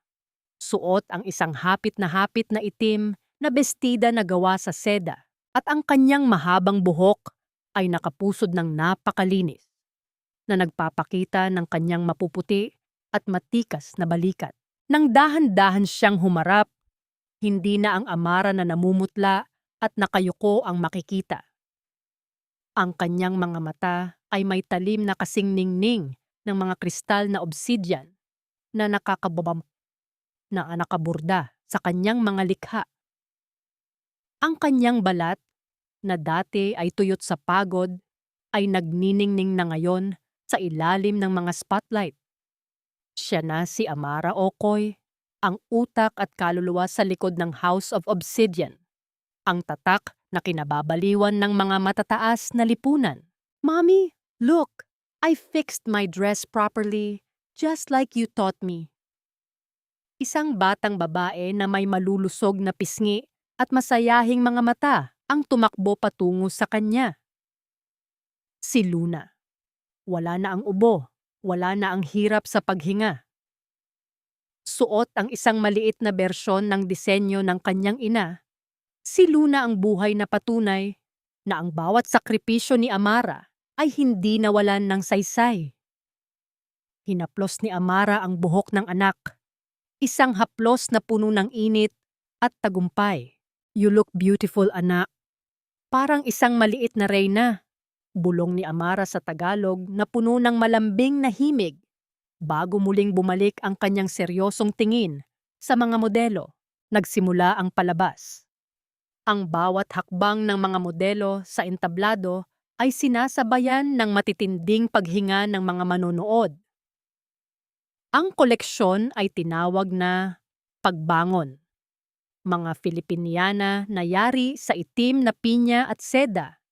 Speaker 1: Suot ang isang hapit na itim na bestida na gawa sa seda, at ang kanyang mahabang buhok ay nakapusod ng napakalinis, na nagpapakita ng kanyang mapuputi at matikas na balikat. Nang dahan-dahan siyang humarap, hindi na ang Amara na namumutla at nakayuko ang makikita. Ang kanyang mga mata ay may talim na kasing ningning ng mga kristal na obsidian na nakaburda sa kanyang mga likha. Ang kanyang balat, na dati ay tuyot sa pagod, ay nagniningning na ngayon sa ilalim ng mga spotlight. Siya na si Amara Okoy, ang utak at kaluluwa sa likod ng House of Obsidian. Ang tatak na kinababaliwan ng mga matataas na lipunan. "Mommy, look!" I fixed my dress properly, just like you taught me. Isang batang babae na may malulusog na pisngi at masayahing mga mata ang tumakbo patungo sa kanya. Si Luna. Wala na ang ubo, wala na ang hirap sa paghinga. Suot ang isang maliit na bersyon ng disenyo ng kanyang ina, si Luna ang buhay na patunay na ang bawat sakripisyo ni Amara ay hindi nawalan ng saysay. Hinaplos ni Amara ang buhok ng anak, isang haplos na puno ng init at tagumpay. You look beautiful, anak. Parang isang maliit na reyna. Bulong ni Amara sa Tagalog na puno ng malambing na himig bago muling bumalik ang kanyang seryosong tingin sa mga modelo. Nagsimula ang palabas. Ang bawat hakbang ng mga modelo sa entablado ay sinasabayan ng matitinding paghinga ng mga manonood. Ang koleksyon ay tinawag na Pagbangon. Mga Filipiniana na yari sa itim na pinya at seda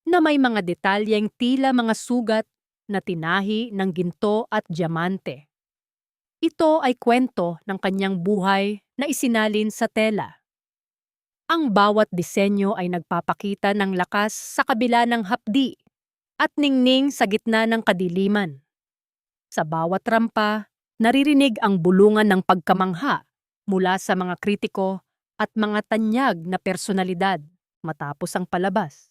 Speaker 1: na may mga detalyeng tila mga sugat na tinahi ng ginto at diamante. Ito ay kwento ng kanyang buhay na isinalin sa tela. Ang bawat disenyo ay nagpapakita ng lakas sa kabila ng hapdi at ningning sa gitna ng kadiliman. Sa bawat rampa, naririnig ang bulungan ng pagkamangha mula sa mga kritiko at mga tanyag na personalidad matapos ang palabas.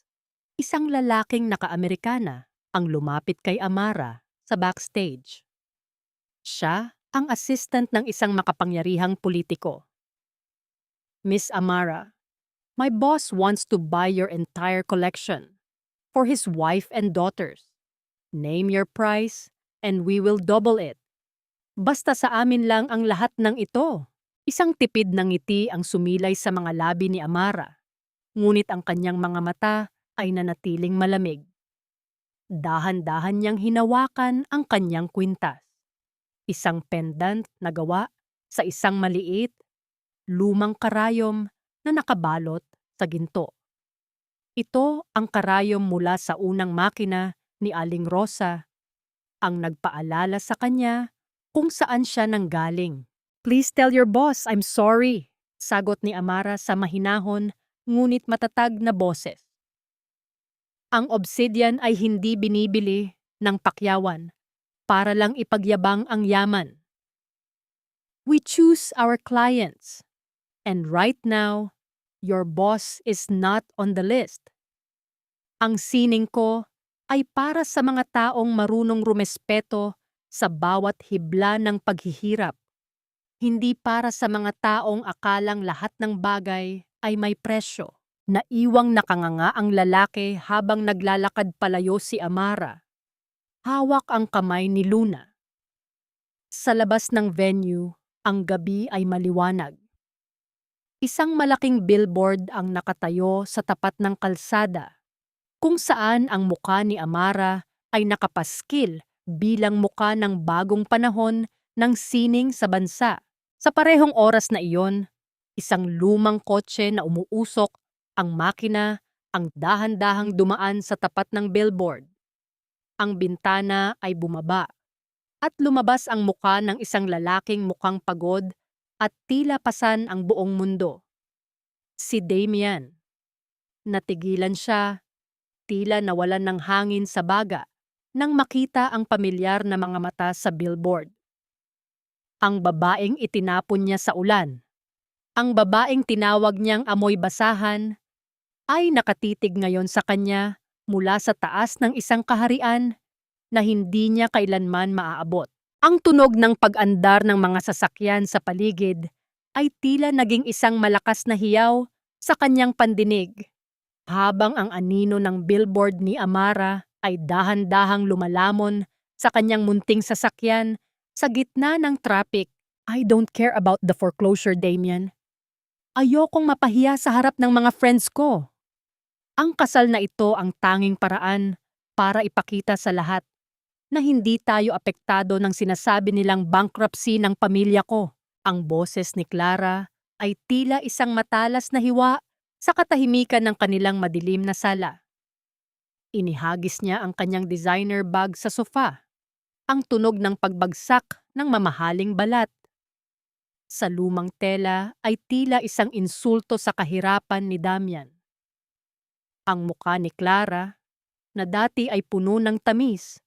Speaker 1: Isang lalaking naka-Amerikana ang lumapit kay Amara sa backstage. Siya ang assistant ng isang makapangyarihang politiko. Miss Amara, my boss wants to buy your entire collection for his wife and daughters. Name your price and we will double it. Basta sa amin lang ang lahat ng ito. Isang tipid ng ngiti ang sumilay sa mga labi ni Amara. Ngunit ang kanyang mga mata ay nanatiling malamig. Dahan-dahan niyang hinawakan ang kanyang kwintas. Isang pendant na gawa sa isang maliit, lumang karayom na nakabalot sa ginto. Ito ang karayom mula sa unang makina ni Aling Rosa, ang nagpaalala sa kanya kung saan siya nanggaling. Please tell your boss I'm sorry, sagot ni Amara sa mahinahon ngunit matatag na boses. Ang obsidian ay hindi binibili ng pakyawan para lang ipagyabang ang yaman. We choose our clients, and right now, your boss is not on the list. Ang sining ko ay para sa mga taong marunong rumespeto sa bawat hibla ng paghihirap, hindi para sa mga taong akalang lahat ng bagay ay may presyo. Naiwang nakanganga ang lalaki habang naglalakad palayo si Amara. Hawak ang kamay ni Luna. Sa labas ng venue, ang gabi ay maliwanag. Isang malaking billboard ang nakatayo sa tapat ng kalsada, kung saan ang muka ni Amara ay nakapaskil bilang muka ng bagong panahon ng sining sa bansa. Sa parehong oras na iyon, isang lumang kotse na umuusok ang makina ang dahan-dahang dumaan sa tapat ng billboard. Ang bintana ay bumaba at lumabas ang muka ng isang lalaking mukhang pagod at tila pasan ang buong mundo. Si Damian. Natigilan siya, tila nawalan ng hangin sa baga nang makita ang pamilyar na mga mata sa billboard. Ang babaeng itinapon niya sa ulan. Ang babaeng tinawag niyang amoy basahan ay nakatitig ngayon sa kanya mula sa taas ng isang kaharian na hindi niya kailanman maaabot. Ang tunog ng pag-andar ng mga sasakyan sa paligid ay tila naging isang malakas na hiyaw sa kanyang pandinig, habang ang anino ng billboard ni Amara ay dahan-dahang lumalamon sa kanyang munting sasakyan sa gitna ng traffic. I don't care about the foreclosure, Damian. Ayokong mapahiya sa harap ng mga friends ko. Ang kasal na ito ang tanging paraan para ipakita sa lahat na hindi tayo apektado ng sinasabi nilang bankruptcy ng pamilya ko. Ang boses ni Clara ay tila isang matalas na hiwa sa katahimikan ng kanilang madilim na sala. Inihagis niya ang kanyang designer bag sa sofa. Ang tunog ng pagbagsak ng mamahaling balat. Sa lumang tela ay tila isang insulto sa kahirapan ni Damian. Ang mukha ni Clara, na dati ay puno ng tamis,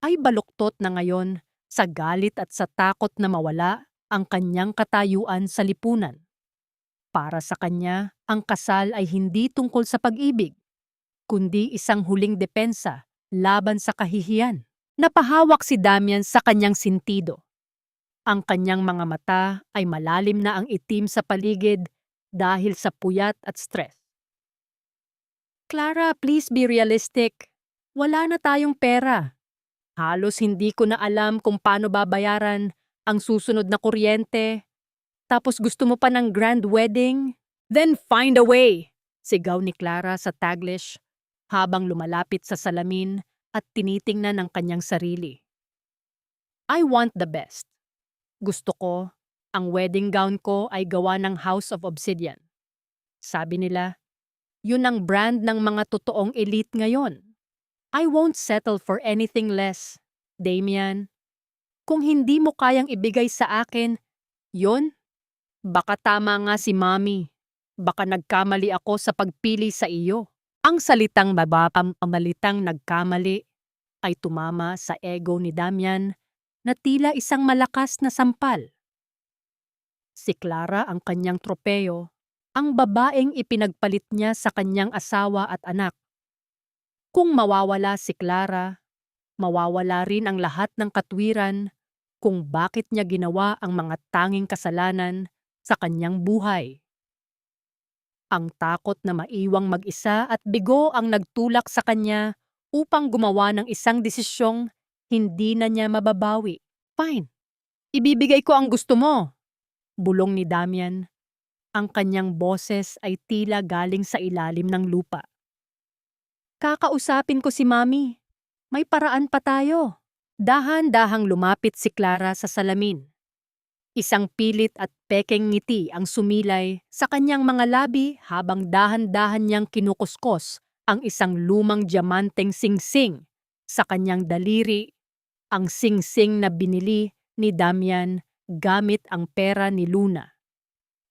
Speaker 1: ay baluktot na ngayon sa galit at sa takot na mawala ang kanyang katayuan sa lipunan. Para sa kanya, ang kasal ay hindi tungkol sa pag-ibig, kundi isang huling depensa laban sa kahihiyan. Napahawak si Damian sa kanyang sintido. Ang kanyang mga mata ay malalim na ang itim sa paligid dahil sa puyat at stress. Clara, please be realistic. Wala na tayong pera. Halos hindi ko na alam kung paano babayaran ang susunod na kuryente. Tapos gusto mo pa ng grand wedding? Then find a way! Sigaw ni Clara sa Taglish habang lumalapit sa salamin at tinitingnan ang kanyang sarili. I want the best. Gusto ko, ang wedding gown ko ay gawa ng House of Obsidian. Sabi nila, yun ang brand ng mga totoong elite ngayon. I won't settle for anything less, Damian. Kung hindi mo kayang ibigay sa akin, yun, baka tama nga si Mommy. Baka nagkamali ako sa pagpili sa iyo. Ang salitang mabapamalitang nagkamali ay tumama sa ego ni Damian na tila isang malakas na sampal. Si Clara ang kanyang tropeyo, ang babaeng ipinagpalit niya sa kanyang asawa at anak. Kung mawawala si Clara, mawawala rin ang lahat ng katwiran kung bakit niya ginawa ang mga tanging kasalanan sa kanyang buhay. Ang takot na maiwang mag-isa at bigo ang nagtulak sa kanya upang gumawa ng isang desisyong hindi na niya mababawi. Fine, ibibigay ko ang gusto mo, bulong ni Damian. Ang kanyang boses ay tila galing sa ilalim ng lupa. Kakausapin ko si Mommy. May paraan pa tayo. Dahan-dahang lumapit si Clara sa salamin. Isang pilit at pekeng ngiti ang sumilay sa kanyang mga labi habang dahan-dahan niyang kinukuskos ang isang lumang diamanteng singsing sa kanyang daliri, ang singsing na binili ni Damian gamit ang pera ni Luna.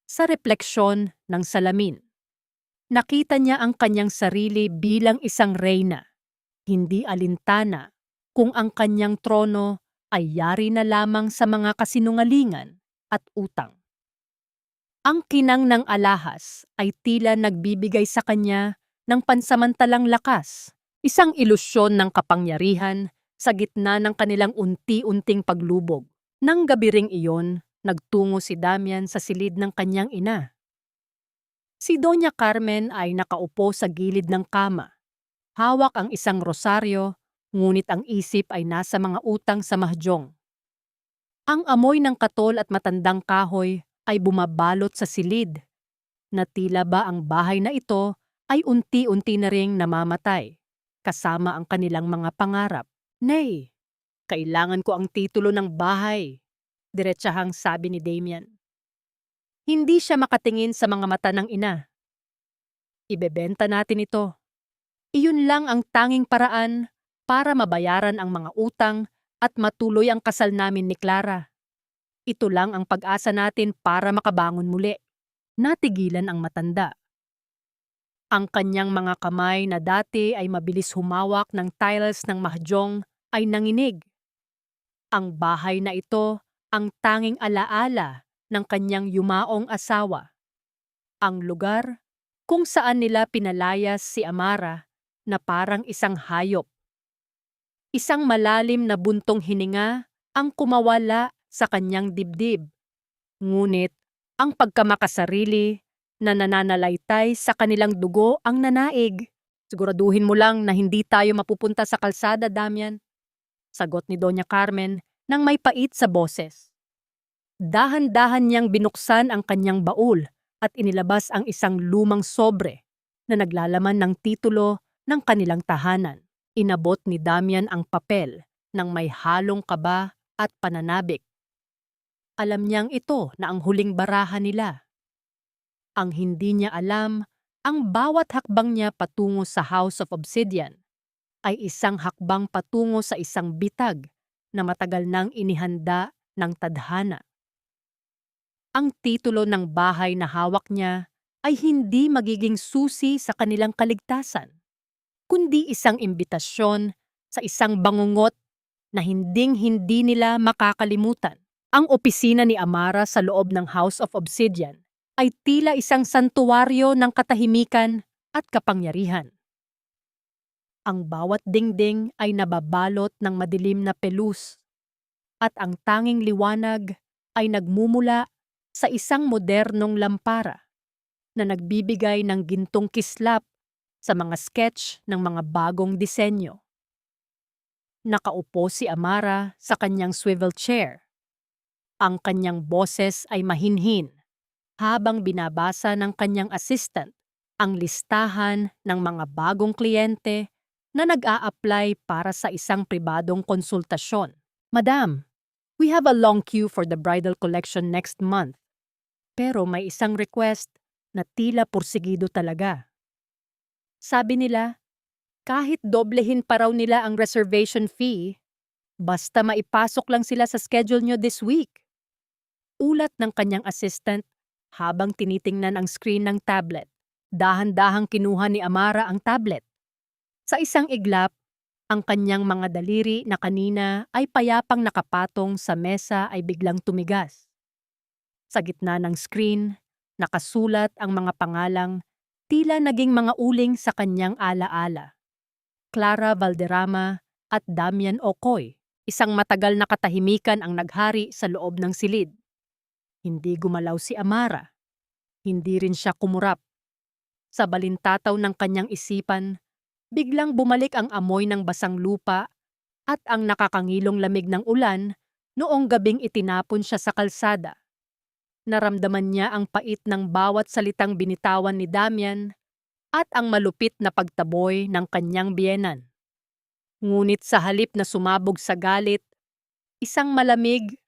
Speaker 1: Sa refleksyon ng salamin, nakita niya ang kanyang sarili bilang isang reyna, hindi alintana kung ang kanyang trono ay yari na lamang sa mga kasinungalingan at utang. Ang kinang ng alahas ay tila nagbibigay sa kanya ng pansamantalang lakas, isang ilusyon ng kapangyarihan sa gitna ng kanilang unti-unting paglubog. Nang gabi ring iyon, nagtungo si Damian sa silid ng kanyang ina. Si Doña Carmen ay nakaupo sa gilid ng kama. Hawak ang isang rosaryo, ngunit ang isip ay nasa mga utang sa mahjong. Ang amoy ng katol at matandang kahoy ay bumabalot sa silid, na tila ba ang bahay na ito ay unti-unti na ring namamatay, kasama ang kanilang mga pangarap. Nay, kailangan ko ang titulo ng bahay, diretsahang sabi ni Damian. Hindi siya makatingin sa mga mata ng ina. Ibebenta natin ito. Iyon lang ang tanging paraan para mabayaran ang mga utang at matuloy ang kasal namin ni Clara. Ito lang ang pag-asa natin para makabangon muli. Natigilan ang matanda. Ang kanyang mga kamay na dati ay mabilis humawak ng tiles ng mahjong ay nanginig. Ang bahay na ito ang tanging alaala ng kanyang yumaong asawa. Ang lugar kung saan nila pinalayas si Amara na parang isang hayop. Isang malalim na buntong hininga ang kumawala sa kanyang dibdib. Ngunit ang pagkamakasarili na nananalaytay sa kanilang dugo ang nanaig. Siguraduhin mo lang na hindi tayo mapupunta sa kalsada, Damian. Sagot ni Doña Carmen nang may pait sa boses. Dahan-dahan niyang binuksan ang kanyang baul at inilabas ang isang lumang sobre na naglalaman ng titulo ng kanilang tahanan. Inabot ni Damian ang papel nang may halong kaba at pananabik. Alam niyang ito na ang huling baraha nila. Ang hindi niya alam, ang bawat hakbang niya patungo sa House of Obsidian ay isang hakbang patungo sa isang bitag na matagal nang inihanda ng tadhana. Ang titulo ng bahay na hawak niya ay hindi magiging susi sa kanilang kaligtasan, kundi isang imbitasyon sa isang bangungot na hinding-hindi nila makakalimutan. Ang opisina ni Amara sa loob ng House of Obsidian ay tila isang santuwaryo ng katahimikan at kapangyarihan. Ang bawat dingding ay nababalot ng madilim na pelus at ang tanging liwanag ay nagmumula sa isang modernong lampara na nagbibigay ng gintong kislap sa mga sketch ng mga bagong disenyo. Nakaupo si Amara sa kanyang swivel chair. Ang kanyang boses ay mahinhin habang binabasa ng kanyang assistant ang listahan ng mga bagong kliyente na nag-a-apply para sa isang pribadong konsultasyon. Madam, we have a long queue for the bridal collection next month. Pero may isang request na tila pursigido talaga. Sabi nila, kahit doblehin pa raw nila ang reservation fee, basta maipasok lang sila sa schedule nyo this week. Ulat ng kanyang assistant habang tinitingnan ang screen ng tablet. Dahan-dahang kinuha ni Amara ang tablet. Sa isang iglap, ang kanyang mga daliri na kanina ay payapang nakapatong sa mesa ay biglang tumigas. Sa gitna ng screen, nakasulat ang mga pangalang tila naging mga uling sa kanyang alaala. Clara Valderrama at Damian Ocoy, isang matagal na katahimikan ang naghari sa loob ng silid. Hindi gumalaw si Amara. Hindi rin siya kumurap. Sa balintataw ng kanyang isipan, biglang bumalik ang amoy ng basang lupa at ang nakakangilong lamig ng ulan noong gabing itinapon siya sa kalsada. Naramdaman niya ang pait ng bawat salitang binitawan ni Damian at ang malupit na pagtaboy ng kanyang biyenan. Ngunit sa halip na sumabog sa galit, isang malamig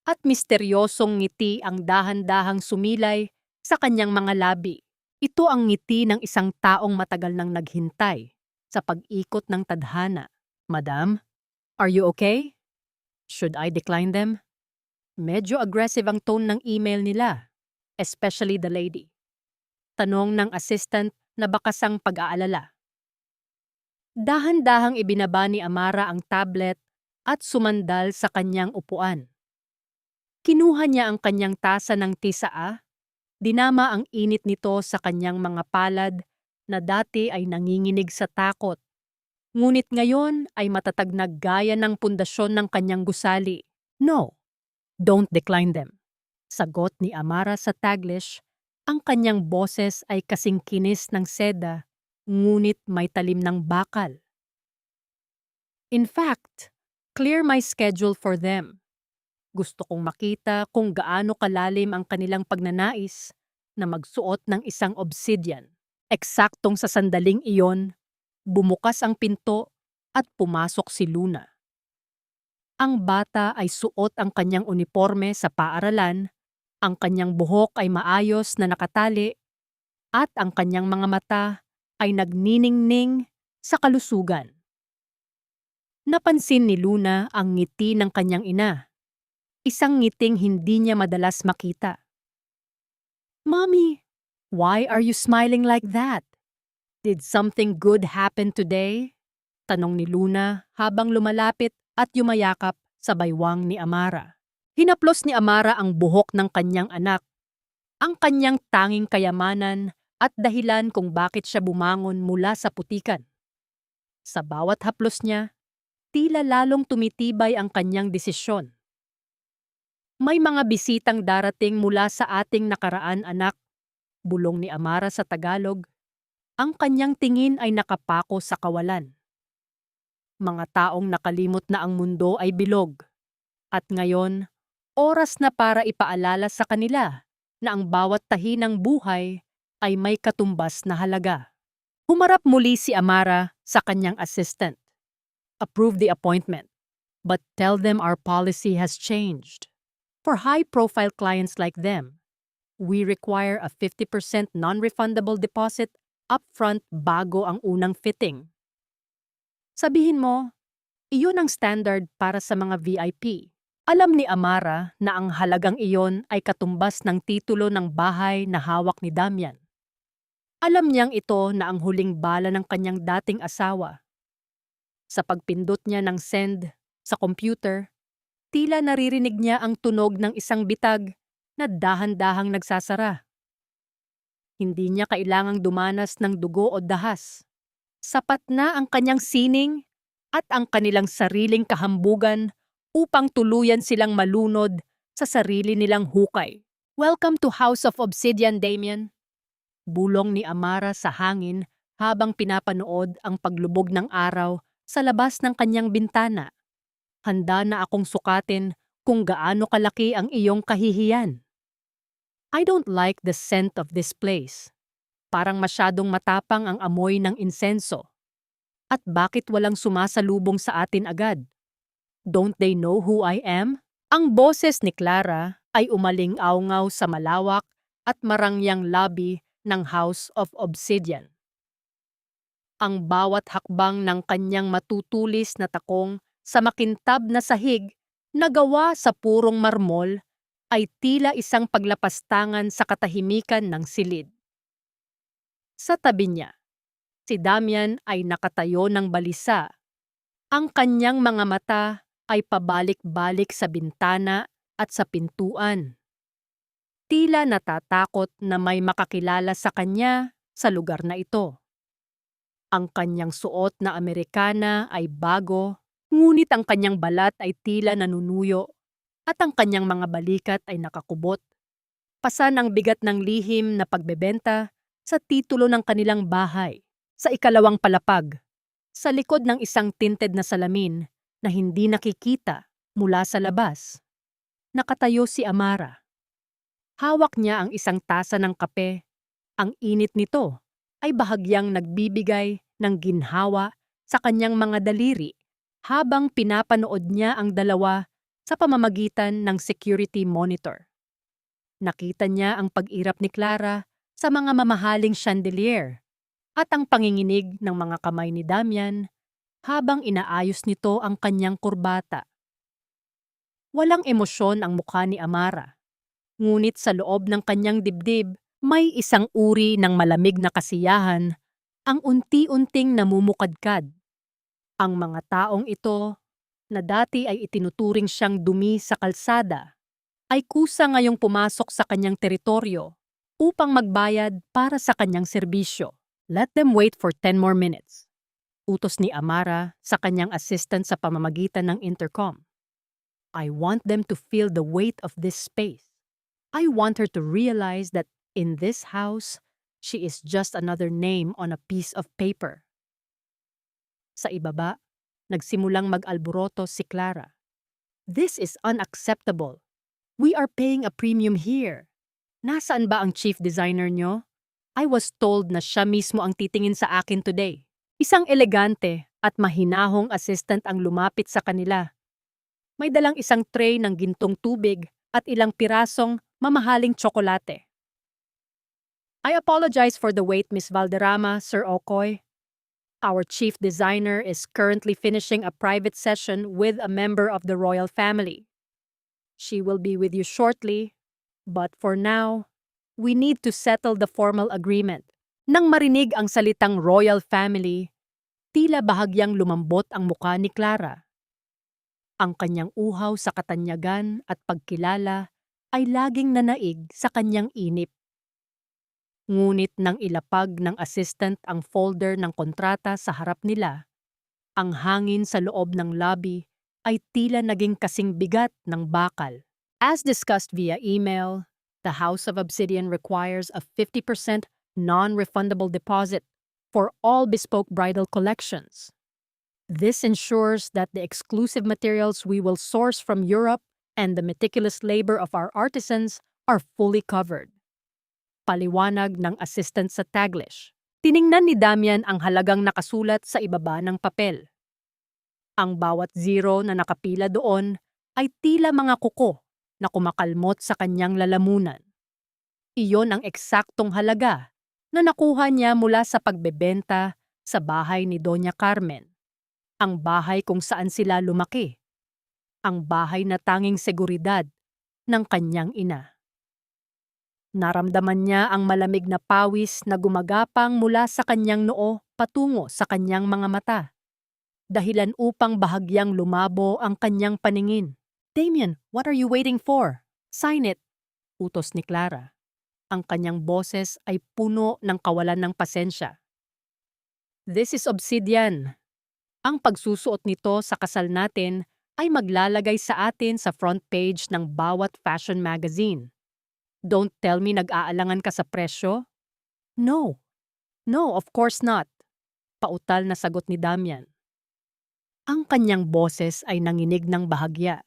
Speaker 1: at misteryosong ngiti ang dahan-dahang sumilay sa kanyang mga labi. Ito ang ngiti ng isang taong matagal nang naghintay sa pag-ikot ng tadhana. Madam, are you okay? Should I decline them? Medyo aggressive ang tone ng email nila, especially the lady. Tanong ng assistant na bakasang pag-aalala. Dahan-dahang ibinaba ni Amara ang tablet at sumandal sa kanyang upuan. Kinuha niya ang kanyang tasa ng tisaa, dinama ang init nito sa kanyang mga palad na dati ay nanginginig sa takot. Ngunit ngayon ay matatag na gaya ng pundasyon ng kanyang gusali. No, don't decline them. Sagot ni Amara sa Taglish, ang kanyang boses ay kasing kinis ng seda, ngunit may talim ng bakal. In fact, clear my schedule for them. Gusto kong makita kung gaano kalalim ang kanilang pagnanais na magsuot ng isang obsidian. Eksaktong sa sandaling iyon, bumukas ang pinto at pumasok si Luna. Ang bata ay suot ang kanyang uniforme sa paaralan, ang kanyang buhok ay maayos na nakatali, at ang kanyang mga mata ay nagniningning sa kalusugan. Napansin ni Luna ang ngiti ng kanyang ina. Isang ngiting hindi niya madalas makita. Mommy, why are you smiling like that? Did something good happen today? Tanong ni Luna habang lumalapit at yumayakap sa baywang ni Amara. Hinaplos ni Amara ang buhok ng kanyang anak, ang kanyang tanging kayamanan at dahilan kung bakit siya bumangon mula sa putikan. Sa bawat haplos niya, tila lalong tumitibay ang kanyang desisyon. May mga bisitang darating mula sa ating nakaraan, anak, bulong ni Amara sa Tagalog. Ang kanyang tingin ay nakapako sa kawalan. Mga taong nakalimot na ang mundo ay bilog. At ngayon, oras na para ipaalala sa kanila na ang bawat tahi ng buhay ay may katumbas na halaga. Humarap muli si Amara sa kanyang assistant. Approve the appointment, but tell them our policy has changed. For high-profile clients like them, we require a 50% non-refundable deposit upfront bago ang unang fitting. Sabihin mo, iyon ang standard para sa mga VIP. Alam ni Amara na ang halagang iyon ay katumbas ng titulo ng bahay na hawak ni Damian. Alam niyang ito na ang huling bala ng kanyang dating asawa. Sa pagpindot niya ng send sa computer, tila naririnig niya ang tunog ng isang bitag na dahan-dahang nagsasara. Hindi niya kailangang dumanas ng dugo o dahas. Sapat na ang kanyang sining at ang kanilang sariling kahambugan upang tuluyan silang malunod sa sarili nilang hukay. Welcome to House of Obsidian, Damien. Bulong ni Amara sa hangin habang pinapanood ang paglubog ng araw sa labas ng kanyang bintana. Handa na akong sukatin kung gaano kalaki ang iyong kahihiyan. I don't like the scent of this place. Parang masyadong matapang ang amoy ng insenso. At bakit walang sumasalubong sa atin agad? Don't they know who I am? Ang boses ni Clara ay umaling-awngaw sa malawak at marangyang lobby ng House of Obsidian. Ang bawat hakbang ng kanyang matutulis na takong sa makintab na sahig na gawa sa purong marmol ay tila isang paglapastangan sa katahimikan ng silid. Sa tabi niya, si Damian ay nakatayo ng balisa. Ang kanyang mga mata ay pabalik-balik sa bintana at sa pintuan. Tila natatakot na may makakilala sa kanya sa lugar na ito. Ang kanyang suot na Amerikana ay bago, ngunit ang kanyang balat ay tila nanunuyo at ang kanyang mga balikat ay nakakubot. Pasan ang bigat ng lihim na pagbebenta sa titulo ng kanilang bahay. Sa ikalawang palapag, sa likod ng isang tinted na salamin na hindi nakikita mula sa labas, nakatayo si Amara. Hawak niya ang isang tasa ng kape. Ang init nito ay bahagyang nagbibigay ng ginhawa sa kanyang mga daliri habang pinapanood niya ang dalawa sa pamamagitan ng security monitor. Nakita niya ang pag-irap ni Clara sa mga mamahaling chandelier at ang panginginig ng mga kamay ni Damian habang inaayos nito ang kanyang kurbata. Walang emosyon ang mukha ni Amara, ngunit sa loob ng kanyang dibdib may isang uri ng malamig na kasiyahan ang unti-unting namumukadkad. Ang mga taong ito, na dati ay itinuturing siyang dumi sa kalsada, ay kusa ngayong pumasok sa kanyang teritoryo upang magbayad para sa kanyang serbisyo. Let them wait for 10 more minutes. Utos ni Amara sa kanyang assistant sa pamamagitan ng intercom. I want them to feel the weight of this space. I want her to realize that in this house, she is just another name on a piece of paper. Sa ibaba, nagsimulang mag-alboroto si Clara. This is unacceptable. We are paying a premium here. Nasaan ba ang chief designer nyo? I was told na siya mismo ang titingin sa akin today. Isang elegante at mahinahong assistant ang lumapit sa kanila. May dalang isang tray ng gintong tubig at ilang pirasong mamahaling tsokolate. I apologize for the wait, Miss Valderrama, Sir Okoy. Our chief designer is currently finishing a private session with a member of the royal family. She will be with you shortly, but for now, we need to settle the formal agreement. Nang marinig ang salitang royal family, tila bahagyang lumambot ang mukha ni Clara. Ang kanyang uhaw sa katanyagan at pagkilala ay laging nanaig sa kanyang inip. Ngunit nang ilapag ng assistant ang folder ng kontrata sa harap nila, ang hangin sa loob ng lobby ay tila naging kasing bigat ng bakal. As discussed via email, the House of Obsidian requires a 50% non-refundable deposit for all bespoke bridal collections. This ensures that the exclusive materials we will source from Europe and the meticulous labor of our artisans are fully covered. Paliwanag ng assistant sa Taglish. Tiningnan ni Damian ang halagang nakasulat sa ibaba ng papel. Ang bawat zero na nakapila doon ay tila mga kuko na kumakalmot sa kanyang lalamunan. Iyon ang eksaktong halaga na nakuha niya mula sa pagbebenta sa bahay ni Doña Carmen. ang bahay kung saan sila lumaki, ang bahay na tanging seguridad ng kanyang ina. Naramdaman niya ang malamig na pawis na gumagapang mula sa kanyang noo patungo sa kanyang mga mata, dahilan upang bahagyang lumabo ang kanyang paningin. "Damien, what are you waiting for? Sign it," utos ni Clara. Ang kanyang boses ay puno ng kawalan ng pasensya. "This is obsidian. Ang pagsusuot nito sa kasal natin ay maglalagay sa atin sa front page ng bawat fashion magazine. Don't tell me nag-aalangan ka sa presyo." "No. No, of course not," pautal na sagot ni Damian. Ang kanyang boses ay nanginig ng bahagya,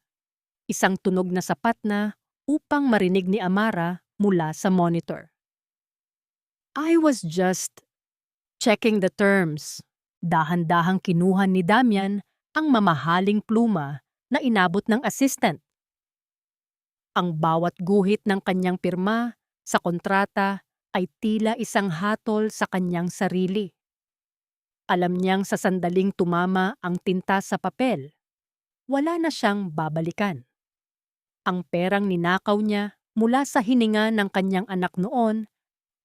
Speaker 1: isang tunog na sapat na upang marinig ni Amara mula sa monitor. "I was just checking the terms." Dahan-dahang kinuha ni Damian ang mamahaling pluma na inabot ng assistant. Ang bawat guhit ng kanyang pirma sa kontrata ay tila isang hatol sa kanyang sarili. Alam niyang sa sandaling tumama ang tinta sa papel, wala na siyang babalikan. Ang perang ninakaw niya mula sa hininga ng kanyang anak noon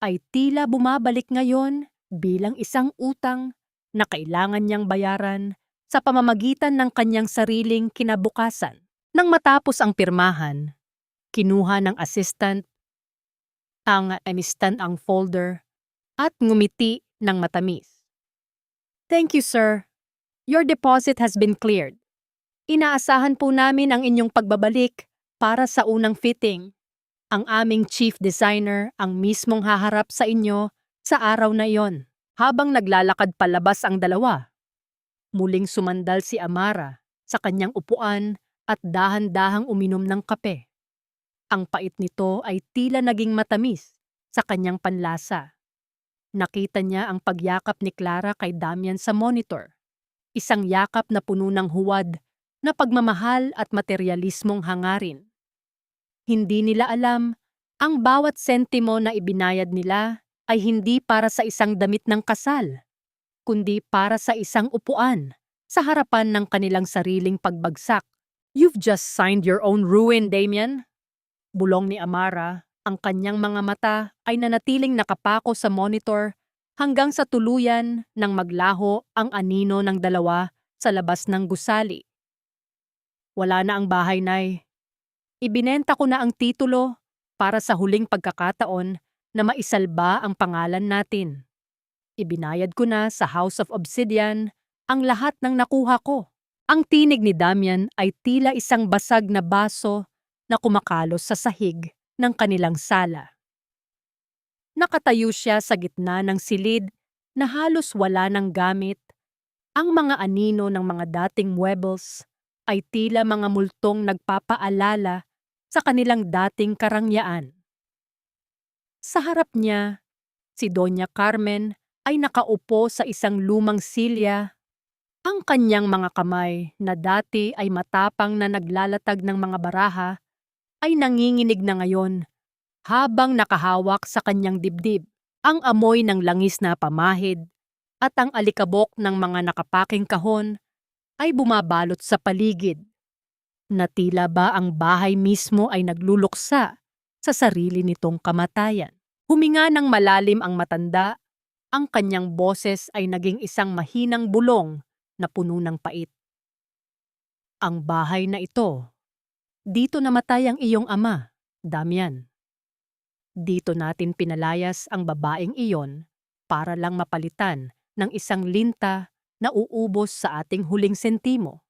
Speaker 1: ay tila bumabalik ngayon bilang isang utang na kailangan niyang bayaran sa pamamagitan ng kanyang sariling kinabukasan. Nang matapos ang pirmahan, kinuha ng assistant ang folder at ngumiti ng matamis. "Thank you, sir. Your deposit has been cleared. Inaasahan po namin ang inyong pagbabalik para sa unang fitting. Ang aming chief designer ang mismong haharap sa inyo sa araw na iyon." Habang naglalakad palabas ang dalawa, muling sumandal si Amara sa kanyang upuan at dahan-dahang uminom ng kape. Ang pait nito ay tila naging matamis sa kanyang panlasa. Nakita niya ang pagyakap ni Clara kay Damian sa monitor. Isang yakap na puno ng huwad na pagmamahal at materyalismong hangarin. Hindi nila alam, ang bawat sentimo na ibinayad nila ay hindi para sa isang damit ng kasal, kundi para sa isang upuan sa harapan ng kanilang sariling pagbagsak. "You've just signed your own ruin, Damien." Bulong ni Amara, ang kanyang mga mata ay nanatiling nakapako sa monitor hanggang sa tuluyan nang maglaho ang anino ng dalawa sa labas ng gusali. "Wala na ang bahay, Nay. Ibinenta ko na ang titulo para sa huling pagkakataon na maisalba ang pangalan natin. Ibinayad ko na sa House of Obsidian ang lahat ng nakuha ko." Ang tinig ni Damian ay tila isang basag na baso na kumakalos sa sahig ng kanilang sala. Nakatayo siya sa gitna ng silid na halos wala ng gamit. Ang mga anino ng mga dating muebles ay tila mga multong nagpapaalala sa kanilang dating karangyaan. Sa harap niya, si Doña Carmen ay nakaupo sa isang lumang silya. Ang kanyang mga kamay na dati ay matapang na naglalatag ng mga baraha ay nanginginig na ngayon habang nakahawak sa kanyang dibdib. Ang amoy ng langis na pamahid at ang alikabok ng mga nakapaking kahon ay bumabalot sa paligid, na tila ba ang bahay mismo ay nagluluksa sa sarili nitong kamatayan. Huminga ng malalim ang matanda, ang kanyang boses ay naging isang mahinang bulong na puno ng pait. "Ang bahay na ito, dito namatay ang iyong ama, Damian. Dito natin pinalayas ang babaeng iyon para lang mapalitan ng isang linta na uubos sa ating huling sentimo.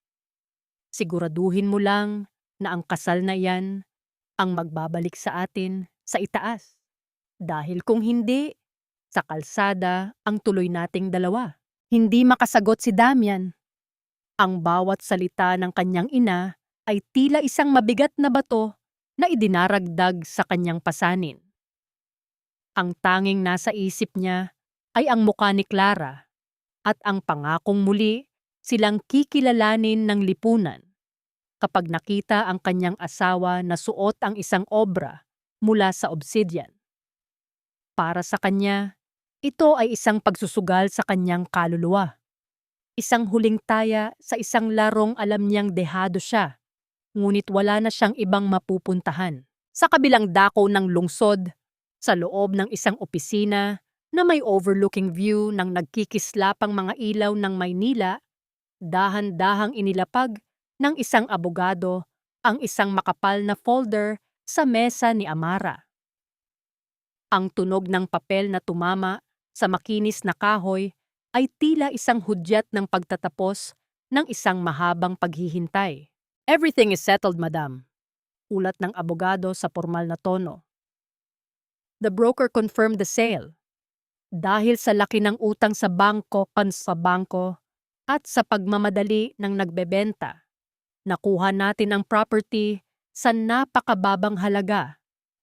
Speaker 1: Siguraduhin mo lang na ang kasal na iyan ang magbabalik sa atin sa itaas. Dahil kung hindi, sa kalsada ang tuloy nating dalawa." Hindi makasagot si Damian. Ang bawat salita ng kanyang ina ay tila isang mabigat na bato na idinaragdag sa kanyang pasanin. Ang tanging nasa isip niya ay ang mukha ni Clara at ang pangakong muli silang kikilalanin ng lipunan kapag nakita ang kanyang asawa na suot ang isang obra mula sa obsidian. Para sa kanya, ito ay isang pagsusugal sa kanyang kaluluwa. Isang huling taya sa isang larong alam niyang dehado siya, ngunit wala na siyang ibang mapupuntahan. Sa kabilang dako ng lungsod, sa loob ng isang opisina na may overlooking view ng nagkikislapang mga ilaw ng Maynila, dahan-dahang inilapag ng isang abogado ang isang makapal na folder sa mesa ni Amara. Ang tunog ng papel na tumama sa makinis na kahoy ay tila isang hudyat ng pagtatapos ng isang mahabang paghihintay. "Everything is settled, madam," ulat ng abogado sa formal na tono. "The broker confirmed the sale. Dahil sa laki ng utang sa bangko at sa pagmamadali ng nagbebenta, nakuha natin ang property sa napakababang halaga.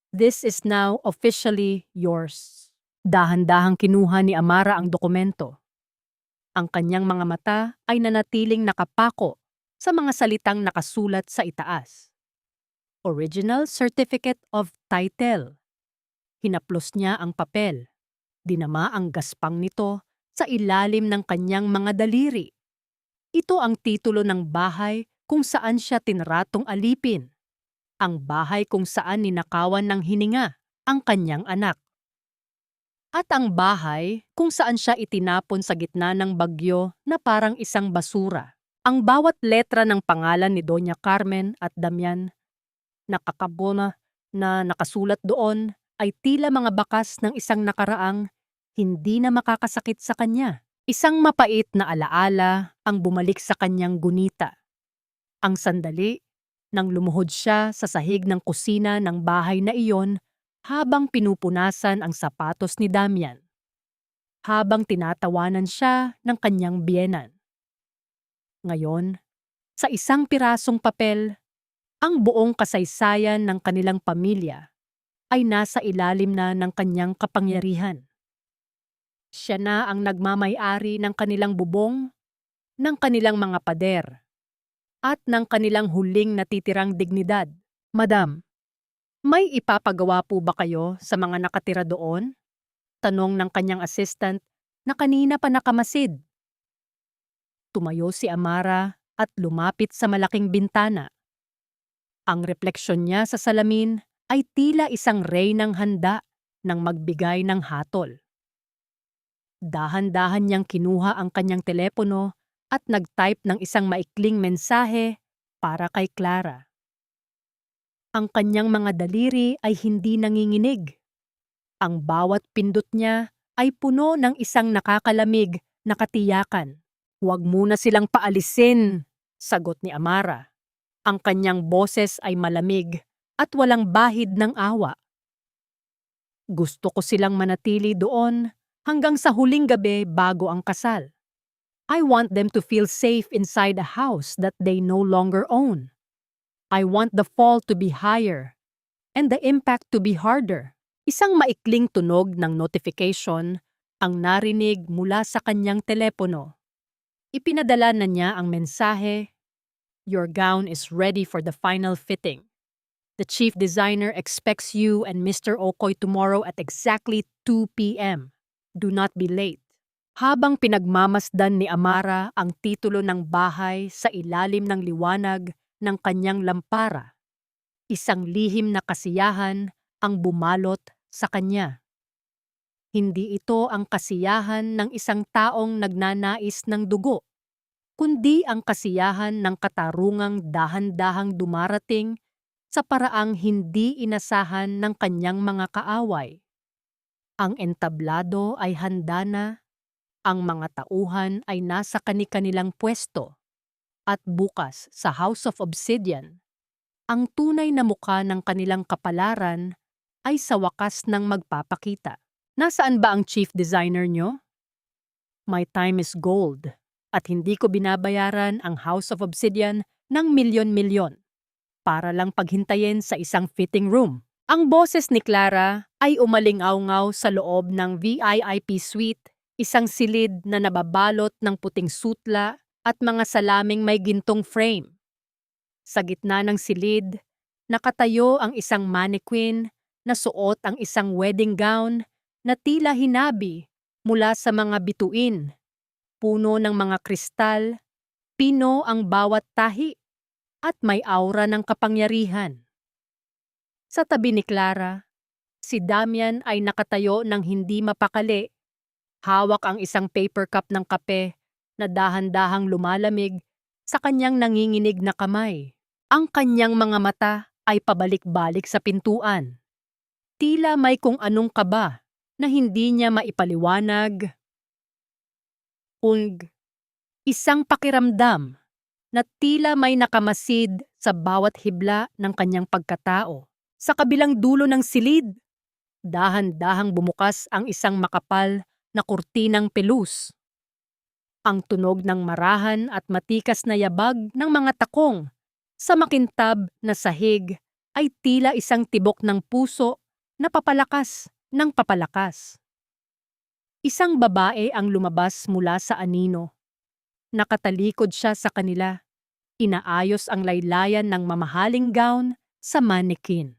Speaker 1: This is now officially yours." Dahan-dahang kinuha ni Amara ang dokumento. Ang kanyang mga mata ay nanatiling nakapako sa mga salitang nakasulat sa itaas. Original Certificate of Title. Hinaplos niya ang papel. Dinama ang gaspang nito sa ilalim ng kanyang mga daliri. Ito ang titulo ng bahay kung saan siya tinratong alipin. Ang bahay kung saan ninakawan ng hininga ang kanyang anak. At ang bahay kung saan siya itinapon sa gitna ng bagyo na parang isang basura. Ang bawat letra ng pangalan ni Doña Carmen at Damian nakakabona na nakasulat doon ay tila mga bakas ng isang nakaraang hindi na makakasakit sa kanya. Isang mapait na alaala ang bumalik sa kanyang gunita. Ang sandali nang lumuhod siya sa sahig ng kusina ng bahay na iyon habang pinupunasan ang sapatos ni Damian. Habang tinatawanan siya ng kanyang biyenan. Ngayon, sa isang pirasong papel, ang buong kasaysayan ng kanilang pamilya ay nasa ilalim na ng kanyang kapangyarihan. Siya na ang nagmamay-ari ng kanilang bubong, ng kanilang mga pader, at ng kanilang huling natitirang dignidad. "Madam, may ipapagawa po ba kayo sa mga nakatira doon?" Tanong ng kanyang assistant na kanina pa nakamasid. Tumayo si Amara at lumapit sa malaking bintana. Ang refleksyon niya sa salamin ay tila isang reynang handa ng magbigay ng hatol. Dahan-dahan niyang kinuha ang kanyang telepono at nag-type ng isang maikling mensahe para kay Clara. Ang kanyang mga daliri ay hindi nanginginig. Ang bawat pindot niya ay puno ng isang nakakalamig na katiyakan. "Huwag muna silang paalisin," sagot ni Amara. Ang kanyang boses ay malamig at walang bahid ng awa. "Gusto ko silang manatili doon hanggang sa huling gabi bago ang kasal. I want them to feel safe inside a house that they no longer own. I want the fall to be higher and the impact to be harder." Isang maikling tunog ng notification ang narinig mula sa kanyang telepono. Ipinadala na niya ang mensahe, "Your gown is ready for the final fitting. The chief designer expects you and Mr. Okoy tomorrow at exactly 2 p.m. Do not be late." Habang pinagmamasdan ni Amara ang titulo ng bahay sa ilalim ng liwanag ng kanyang lampara, isang lihim na kasiyahan ang bumalot sa kanya. Hindi ito ang kasiyahan ng isang taong nagnanais ng dugo, kundi ang kasiyahan ng katarungang dahan-dahang dumarating sa paraang hindi inasahan ng kanyang mga kaaway. Ang entablado ay handa na, ang mga tauhan ay nasa kani-kanilang pwesto, at bukas sa House of Obsidian, ang tunay na mukha ng kanilang kapalaran ay sa wakas nang magpapakita. "Nasaan ba ang chief designer nyo?" "My time is gold at hindi ko binabayaran ang House of Obsidian ng milyon-milyon para lang paghintayin sa isang fitting room." Ang boses ni Clara ay umalingaw-ngaw sa loob ng VIP suite, isang silid na nababalot ng puting sutla at mga salaming may gintong frame. Sa gitna ng silid, nakatayo ang isang mannequin na suot ang isang wedding gown na tila hinabi mula sa mga bituin. puno ng mga kristal, pino ang bawat tahi, at may aura ng kapangyarihan. Sa tabi ni Clara, si Damian ay nakatayo ng hindi mapakali. Hawak ang isang paper cup ng kape na dahan-dahang lumalamig sa kanyang nanginginig na kamay. Ang kanyang mga mata ay pabalik-balik sa pintuan. Tila may kung anong kaba na hindi niya maipaliwanag. Isang pakiramdam na tila may nakamasid sa bawat hibla ng kanyang pagkatao. Sa kabilang dulo ng silid, dahan-dahang bumukas ang isang makapal na kurtinang pelus. Ang tunog ng marahan at matikas na yabag ng mga takong sa makintab na sahig ay tila isang tibok ng puso na papalakas ng papalakas. Isang babae ang lumabas mula sa anino. Nakatalikod siya sa kanila. Inaayos ang laylayan ng mamahaling gown sa mannequin.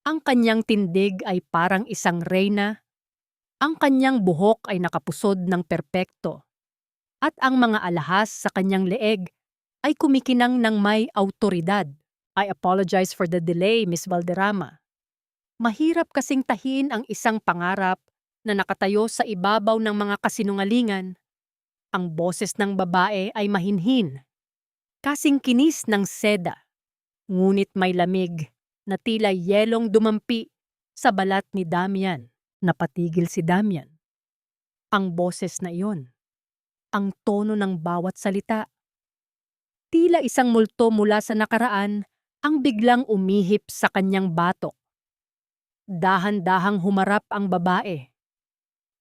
Speaker 1: Ang kanyang tindig ay parang isang reyna. Ang kanyang buhok ay nakapusod ng perpekto. At ang mga alahas sa kanyang leeg ay kumikinang ng may awtoridad. I apologize for the delay, Miss Valderrama. Mahirap kasing tahiin ang isang pangarap na nakatayo sa ibabaw ng mga kasinungalingan. Ang boses ng babae ay mahinhin, kasing kinis ng seda, ngunit may lamig na tila yelong dumampi sa balat ni Damian. Napatigil si Damian. Ang boses na iyon, ang tono ng bawat salita. Tila isang multo mula sa nakaraan ang biglang umihip sa kanyang batok. Dahan-dahang humarap ang babae.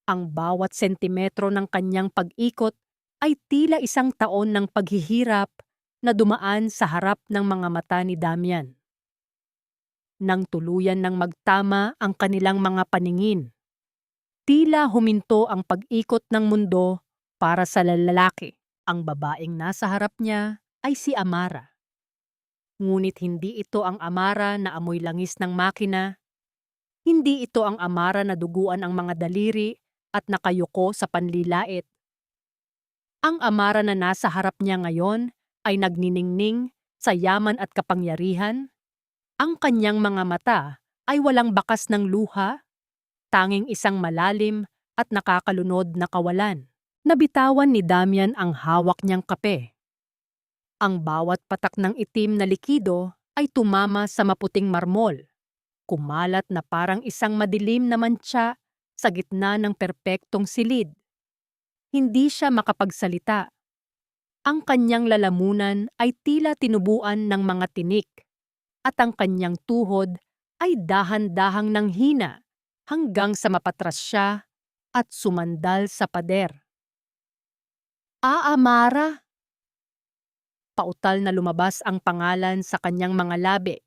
Speaker 1: Ang bawat sentimetro ng kanyang pag-ikot ay tila isang taon ng paghihirap na dumaan sa harap ng mga mata ni Damian. Nang tuluyan ng magtama ang kanilang mga paningin, tila huminto ang pag-ikot ng mundo para sa lalaki. Ang babaeng nasa harap niya ay si Amara. Ngunit hindi ito ang Amara na amoy langis ng makina. Hindi ito ang Amara na duguan ang mga daliri at nakayuko sa panlilait. Ang Amara na nasa harap niya ngayon ay nagniningning sa yaman at kapangyarihan. Ang kanyang mga mata ay walang bakas ng luha, tanging isang malalim at nakakalunod na kawalan. Nabitawan ni Damian ang hawak niyang kape. Ang bawat patak ng itim na likido ay tumama sa maputing marmol, kumalat na parang isang madilim na mantsa sa gitna ng perpektong silid. Hindi siya makapagsalita. Ang kanyang lalamunan ay tila tinubuan ng mga tinik, at ang kanyang tuhod ay dahan-dahang nanghina hanggang sa mapatras siya at sumandal sa pader. Amara! Pautal na lumabas ang pangalan sa kanyang mga labi.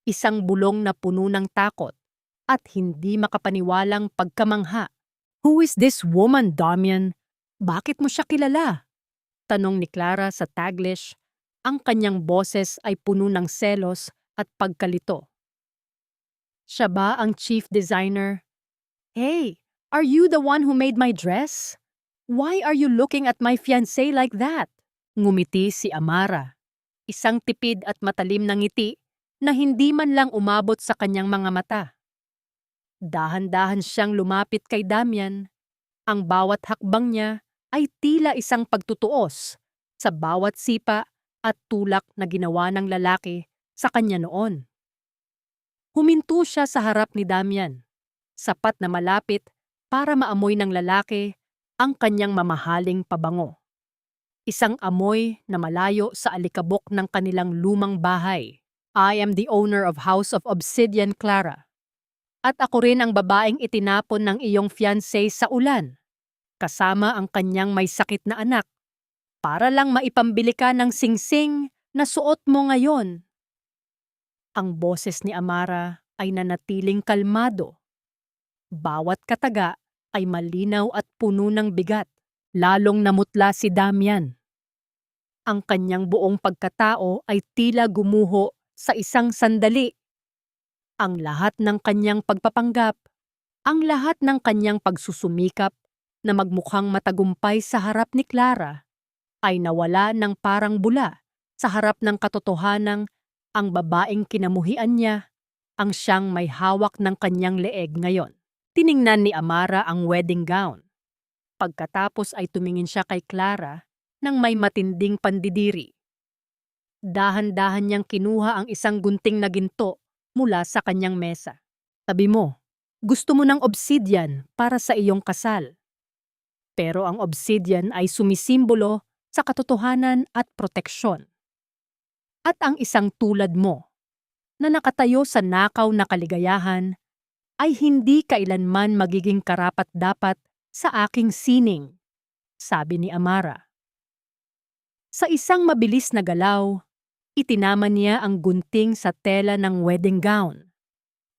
Speaker 1: Isang bulong na puno ng takot at hindi makapaniwalang pagkamangha. Who is this woman, Damian? Bakit mo siya kilala? Tanong ni Clara sa Taglish. Ang kanyang boses ay puno ng selos at pagkalito. Siya ba ang chief designer? Hey, are you the one who made my dress? Why are you looking at my fiancé like that? Ngumiti si Amara. Isang tipid at matalim na ngiti na hindi man lang umabot sa kanyang mga mata. Dahan-dahan siyang lumapit kay Damian. Ang bawat hakbang niya ay tila isang pagtutuos sa bawat sipa at tulak na ginawa ng lalaki sa kanya noon. Huminto siya sa harap ni Damian, sapat na malapit para maamoy ng lalaki ang kanyang mamahaling pabango. Isang amoy na malayo sa alikabok ng kanilang lumang bahay. I am the owner of House of Obsidian, Clara. At ako rin ang babaeng itinapon ng iyong fiancé sa ulan, kasama ang kanyang may sakit na anak, para lang maipambili ka ng singsing na suot mo ngayon. Ang boses ni Amara ay nanatiling kalmado. Bawat kataga ay malinaw at puno ng bigat. Lalong namutla si Damian. Ang kanyang buong pagkatao ay tila gumuho sa isang sandali. Ang lahat ng kanyang pagpapanggap, ang lahat ng kanyang pagsusumikap na magmukhang matagumpay sa harap ni Clara ay nawala ng parang bula sa harap ng katotohanang ang babaeng kinamuhian niya ang siyang may hawak ng kanyang leeg ngayon. Tiningnan ni Amara ang wedding gown. Pagkatapos ay tumingin siya kay Clara nang may matinding pandidiri. Dahan-dahan niyang kinuha ang isang gunting na ginto mula sa kanyang mesa. Sabi mo, gusto mo ng obsidian para sa iyong kasal. Pero ang obsidian ay sumisimbolo sa katotohanan at proteksyon. At ang isang tulad mo, na nakatayo sa nakaw na kaligayahan, ay hindi kailanman magiging karapat-dapat sa aking sining, sabi ni Amara. Sa isang mabilis na galaw, itinama niya ang gunting sa tela ng wedding gown.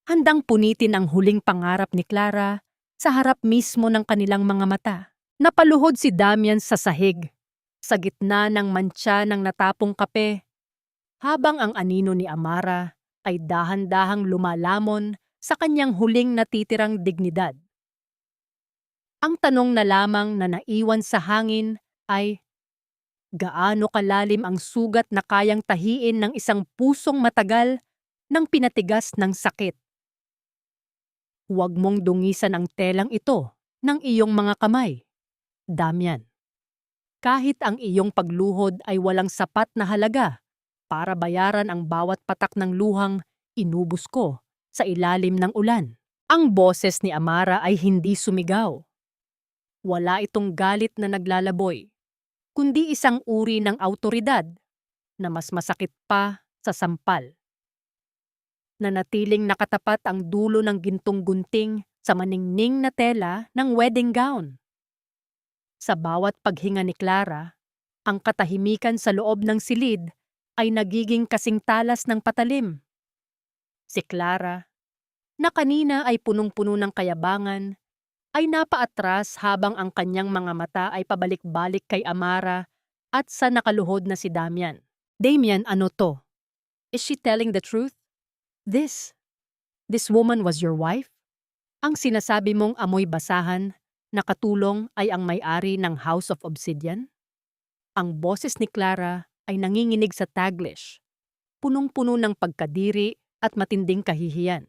Speaker 1: Handang punitin ang huling pangarap ni Clara sa harap mismo ng kanilang mga mata. Napaluhod si Damian sa sahig, sa gitna ng mantsa ng natapong kape, habang ang anino ni Amara ay dahan-dahang lumalamon sa kanyang huling natitirang dignidad. Ang tanong na lamang na naiwan sa hangin ay, gaano kalalim ang sugat na kayang tahiin ng isang pusong matagal ng pinatigas ng sakit? Huwag mong dungisan ang telang ito ng iyong mga kamay, Damian. Kahit ang iyong pagluhod ay walang sapat na halaga para bayaran ang bawat patak ng luhang inubos ko sa ilalim ng ulan. Ang boses ni Amara ay hindi sumigaw. Wala itong galit na naglalaboy, kundi isang uri ng awtoridad na mas masakit pa sa sampal. Nanatiling nakatapat ang dulo ng gintong gunting sa maningning na tela ng wedding gown. Sa bawat paghinga ni Clara, ang katahimikan sa loob ng silid ay nagiging kasing talas ng patalim. Si Clara, na kanina ay punong-puno ng kayabangan, ay napaatras habang ang kanyang mga mata ay pabalik-balik kay Amara at sa nakaluhod na si Damian. Damian, ano to? Is she telling the truth? This woman was your wife? Ang sinasabi mong amoy basahan na katulong ay ang may-ari ng House of Obsidian? Ang boses ni Clara ay nanginginig sa Taglish, punong-puno ng pagkadiri at matinding kahihiyan.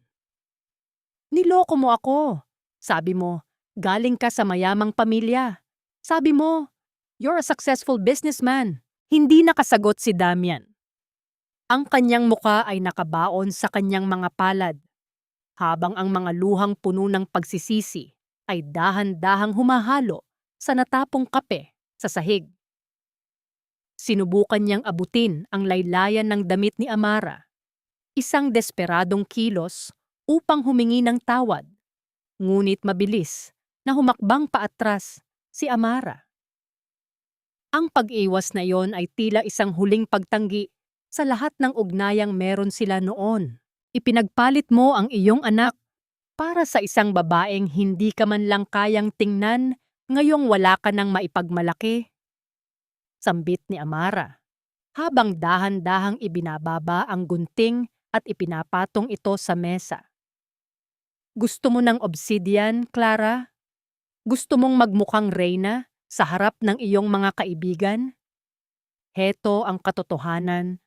Speaker 1: Niloko mo ako. Sabi mo, galing ka sa mayamang pamilya. Sabi mo, you're a successful businessman. Hindi nakasagot si Damian. Ang kanyang muka ay nakabaon sa kanyang mga palad, habang ang mga luhang puno ng pagsisisi ay dahan-dahang humahalo sa natapong kape sa sahig. Sinubukan niyang abutin ang laylayan ng damit ni Amara, isang desperadong kilos upang humingi ng tawad, ngunit mabilis na humakbang paatras si Amara. Ang pag-iwas na iyon ay tila isang huling pagtanggi sa lahat ng ugnayang meron sila noon. Ipinagpalit mo ang iyong anak para sa isang babaeng hindi ka man lang kayang tingnan ngayong wala ka nang maipagmalaki. Sambit ni Amara, habang dahan-dahang ibinababa ang gunting at ipinapatong ito sa mesa. Gusto mo ng obsidian, Clara? Gusto mong magmukhang reyna sa harap ng iyong mga kaibigan? Heto ang katotohanan.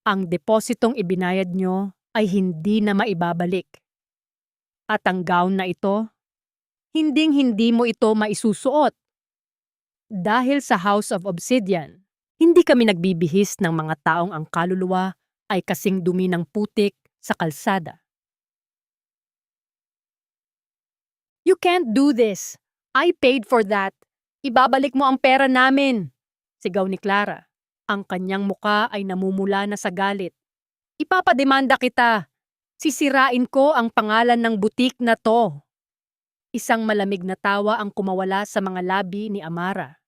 Speaker 1: Ang depositong ibinayad nyo ay hindi na maibabalik. At ang gown na ito, hinding-hindi mo ito maisusuot. Dahil sa House of Obsidian, hindi kami nagbibihis ng mga taong ang kaluluwa ay kasing dumi ng putik sa kalsada. You can't do this. I paid for that. Ibabalik mo ang pera namin, sigaw ni Clara. Ang kanyang muka ay namumula na sa galit. Ipapademanda kita. Sisirain ko ang pangalan ng butik na to. Isang malamig na tawa ang kumawala sa mga labi ni Amara.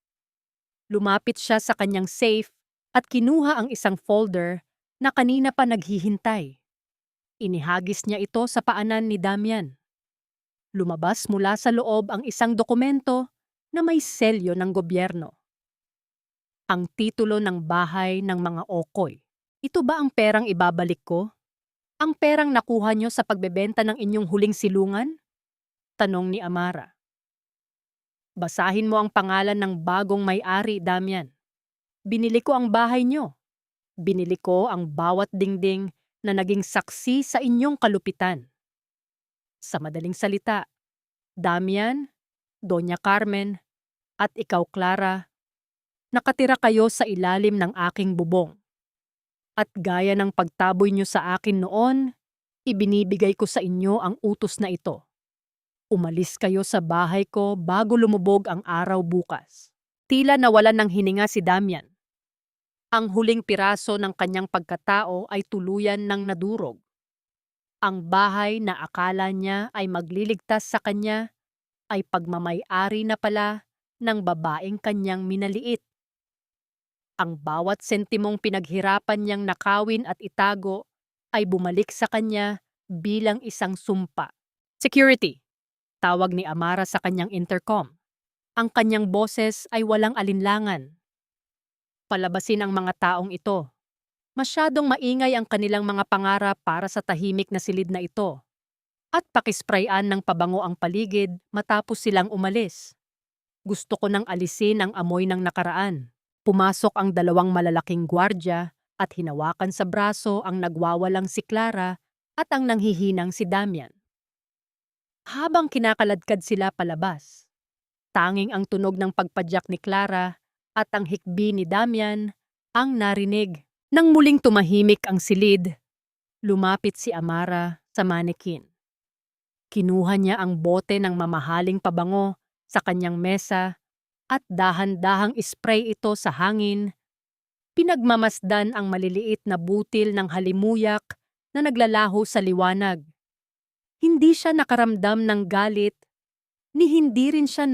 Speaker 1: Lumapit siya sa kanyang safe at kinuha ang isang folder na kanina pa naghihintay. Inihagis niya ito sa paanan ni Damian. Lumabas mula sa loob ang isang dokumento na may selyo ng gobyerno. Ang titulo ng bahay ng mga okoy. Ito ba ang perang ibabalik ko? Ang perang nakuha nyo sa pagbebenta ng inyong huling silungan? Tanong ni Amara. Basahin mo ang pangalan ng bagong may-ari, Damian. Binili ko ang bahay niyo. Binili ko ang bawat dingding na naging saksi sa inyong kalupitan. Sa madaling salita, Damian, Doña Carmen, at ikaw, Clara, nakatira kayo sa ilalim ng aking bubong. At gaya ng pagtaboy niyo sa akin noon, ibinibigay ko sa inyo ang utos na ito. Umalis kayo sa bahay ko bago lumubog ang araw bukas. Tila nawalan ng hininga si Damian. Ang huling piraso ng kanyang pagkatao ay tuluyan ng nadurog. Ang bahay na akala niya ay magliligtas sa kanya ay pagmamay-ari na pala ng babaeng kanyang minaliit. Ang bawat sentimong pinaghirapan niyang nakawin at itago ay bumalik sa kanya bilang isang sumpa. Security! Tawag ni Amara sa kanyang intercom. Ang kanyang boses ay walang alinlangan. Palabasin ang mga taong ito. Masyadong maingay ang kanilang mga pangarap para sa tahimik na silid na ito. At pakisprayan ng pabango ang paligid matapos silang umalis. Gusto ko nang alisin ang amoy ng nakaraan. Pumasok ang dalawang malalaking gwardya at hinawakan sa braso ang nagwawalang si Clara at ang nanghihinang si Damian. Habang kinakaladkad sila palabas, tanging ang tunog ng pagpadyak ni Clara at ang hikbi ni Damian ang narinig. Nang muling tumahimik ang silid, lumapit si Amara sa manekin. Kinuha niya ang bote ng mamahaling pabango sa kanyang mesa at dahan-dahang ispray ito sa hangin. Pinagmamasdan ang maliliit na butil ng halimuyak na naglalaho sa liwanag. Hindi siya nakaramdam ng galit, ni hindi rin siya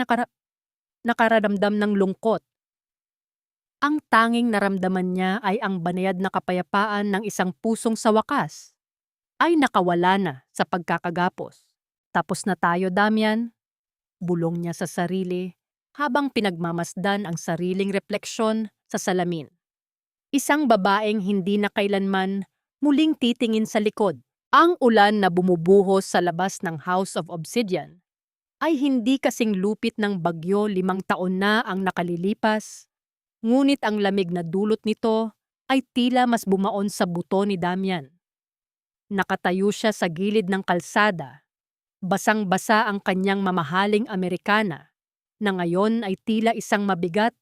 Speaker 1: nakaramdam ng lungkot. Ang tanging naramdaman niya ay ang banayad na kapayapaan ng isang pusong sa wakas ay nakawala na sa pagkakagapos. Tapos na tayo, Damian, bulong niya sa sarili habang pinagmamasdan ang sariling refleksyon sa salamin. Isang babaeng hindi na kailanman muling titingin sa likod. Ang ulan na bumubuhos sa labas ng House of Obsidian ay hindi kasing lupit ng bagyo 5 taon na ang nakalilipas, ngunit ang lamig na dulot nito ay tila mas bumaon sa buto ni Damian. Nakatayo siya sa gilid ng kalsada. Basang-basa ang kanyang mamahaling Amerikana na ngayon ay tila isang mabigat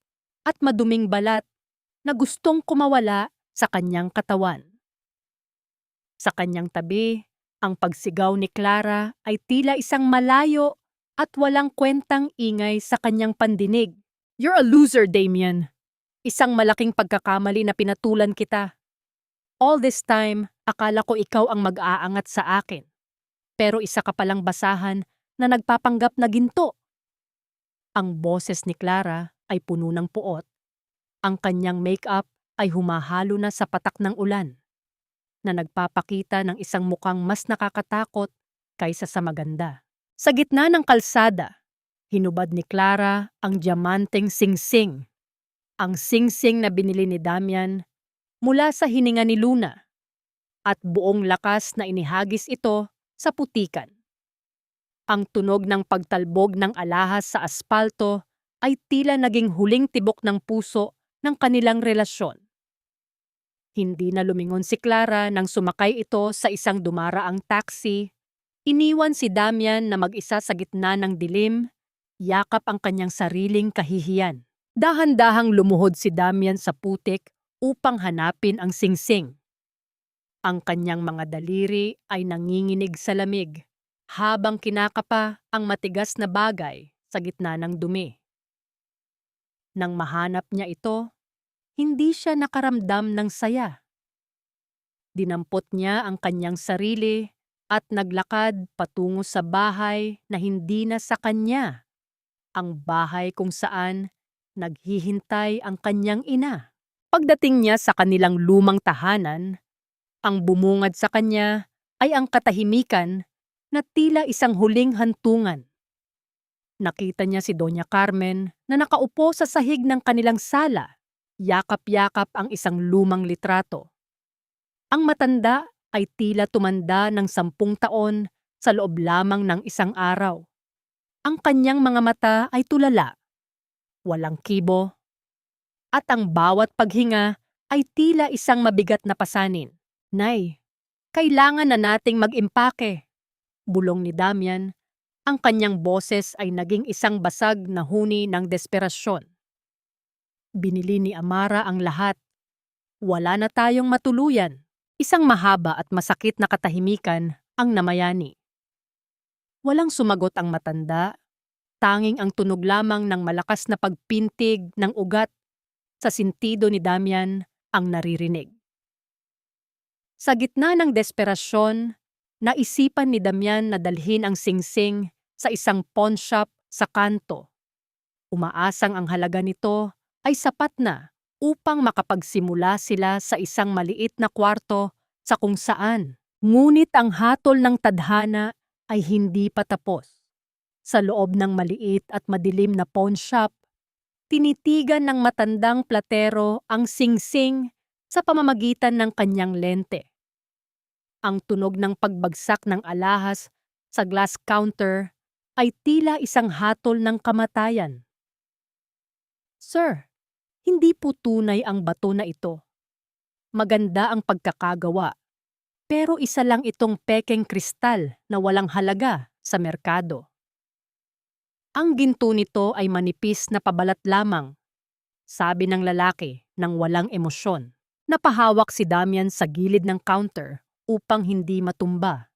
Speaker 1: at maduming balat na gustong kumawala sa kanyang katawan. Sa kanyang tabi, ang pagsigaw ni Clara ay tila isang malayo at walang kwentang ingay sa kanyang pandinig. You're a loser, Damian. Isang malaking pagkakamali na pinatulan kita. All this time, akala ko ikaw ang mag-aangat sa akin. Pero isa ka palang basahan na nagpapanggap na ginto. Ang boses ni Clara ay puno ng puot. Ang kanyang make-up ay humahalo na sa patak ng ulan, na nagpapakita ng isang mukhang mas nakakatakot kaysa sa maganda. Sa gitna ng kalsada, hinubad ni Clara ang diamanteng singsing. Ang singsing na binili ni Damian mula sa hininga ni Luna at buong lakas na inihagis ito sa putikan. Ang tunog ng pagtalbog ng alahas sa aspalto ay tila naging huling tibok ng puso ng kanilang relasyon. Hindi na lumingon si Clara nang sumakay ito sa isang dumaraang taxi. Iniwan si Damian na mag-isa sa gitna ng dilim, yakap ang kanyang sariling kahihiyan. Dahan-dahang lumuhod si Damian sa putik upang hanapin ang singsing. Ang kanyang mga daliri ay nanginginig sa lamig habang kinakapa ang matigas na bagay sa gitna ng dumi. Nang mahanap niya ito, hindi siya nakaramdam ng saya. Dinampot niya ang kanyang sarili at naglakad patungo sa bahay na hindi na sa kanya, ang bahay kung saan naghihintay ang kanyang ina. Pagdating niya sa kanilang lumang tahanan, ang bumungad sa kanya ay ang katahimikan na tila isang huling hantungan. Nakita niya si Doña Carmen na nakaupo sa sahig ng kanilang sala, yakap-yakap ang isang lumang litrato. Ang matanda ay tila tumanda ng 10 taon sa loob lamang ng isang araw. Ang kanyang mga mata ay tulala, walang kibo, at ang bawat paghinga ay tila isang mabigat na pasanin. Nay, kailangan na nating mag-impake, bulong ni Damian. Ang kanyang boses ay naging isang basag na huni ng desperasyon. Binili ni Amara ang lahat. Wala na tayong matuluyan. Isang mahaba at masakit na katahimikan ang namayani. Walang sumagot ang matanda. Tanging ang tunog lamang ng malakas na pagpintig ng ugat sa sintido ni Damian ang naririnig. Sa gitna ng desperasyon, naisipan ni Damian na dalhin ang singsing sa isang pawn shop sa kanto. Umaasang ang halaga nito ay sapat na upang makapagsimula sila sa isang maliit na kwarto sa kung saan. Ngunit ang hatol ng tadhana ay hindi pa tapos. Sa loob ng maliit at madilim na pawn shop, tinitigan ng matandang platero ang singsing sa pamamagitan ng kanyang lente. Ang tunog ng pagbagsak ng alahas sa glass counter ay tila isang hatol ng kamatayan. Sir, hindi po tunay ang bato na ito. Maganda ang pagkakagawa, pero isa lang itong pekeng kristal na walang halaga sa merkado. Ang ginto nito ay manipis na pabalat lamang, sabi ng lalaki nang walang emosyon. Napahawak si Damian sa gilid ng counter upang hindi matumba.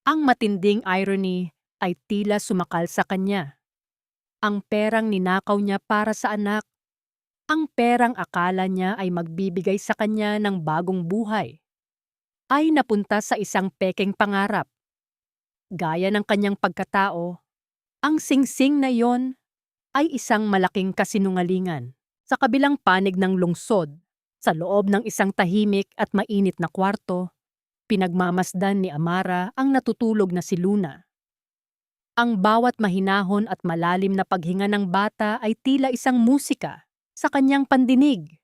Speaker 1: Ang matinding irony ay tila sumakal sa kanya. Ang perang ninakaw niya para sa anak. Ang perang akala niya ay magbibigay sa kanya ng bagong buhay ay napunta sa isang pekeng pangarap. Gaya ng kanyang pagkatao, ang singsing na yon ay isang malaking kasinungalingan. Sa kabilang panig ng lungsod, sa loob ng isang tahimik at mainit na kwarto, pinagmamasdan ni Amara ang natutulog na si Luna. Ang bawat mahinahon at malalim na paghinga ng bata ay tila isang musika sa kanyang pandinig.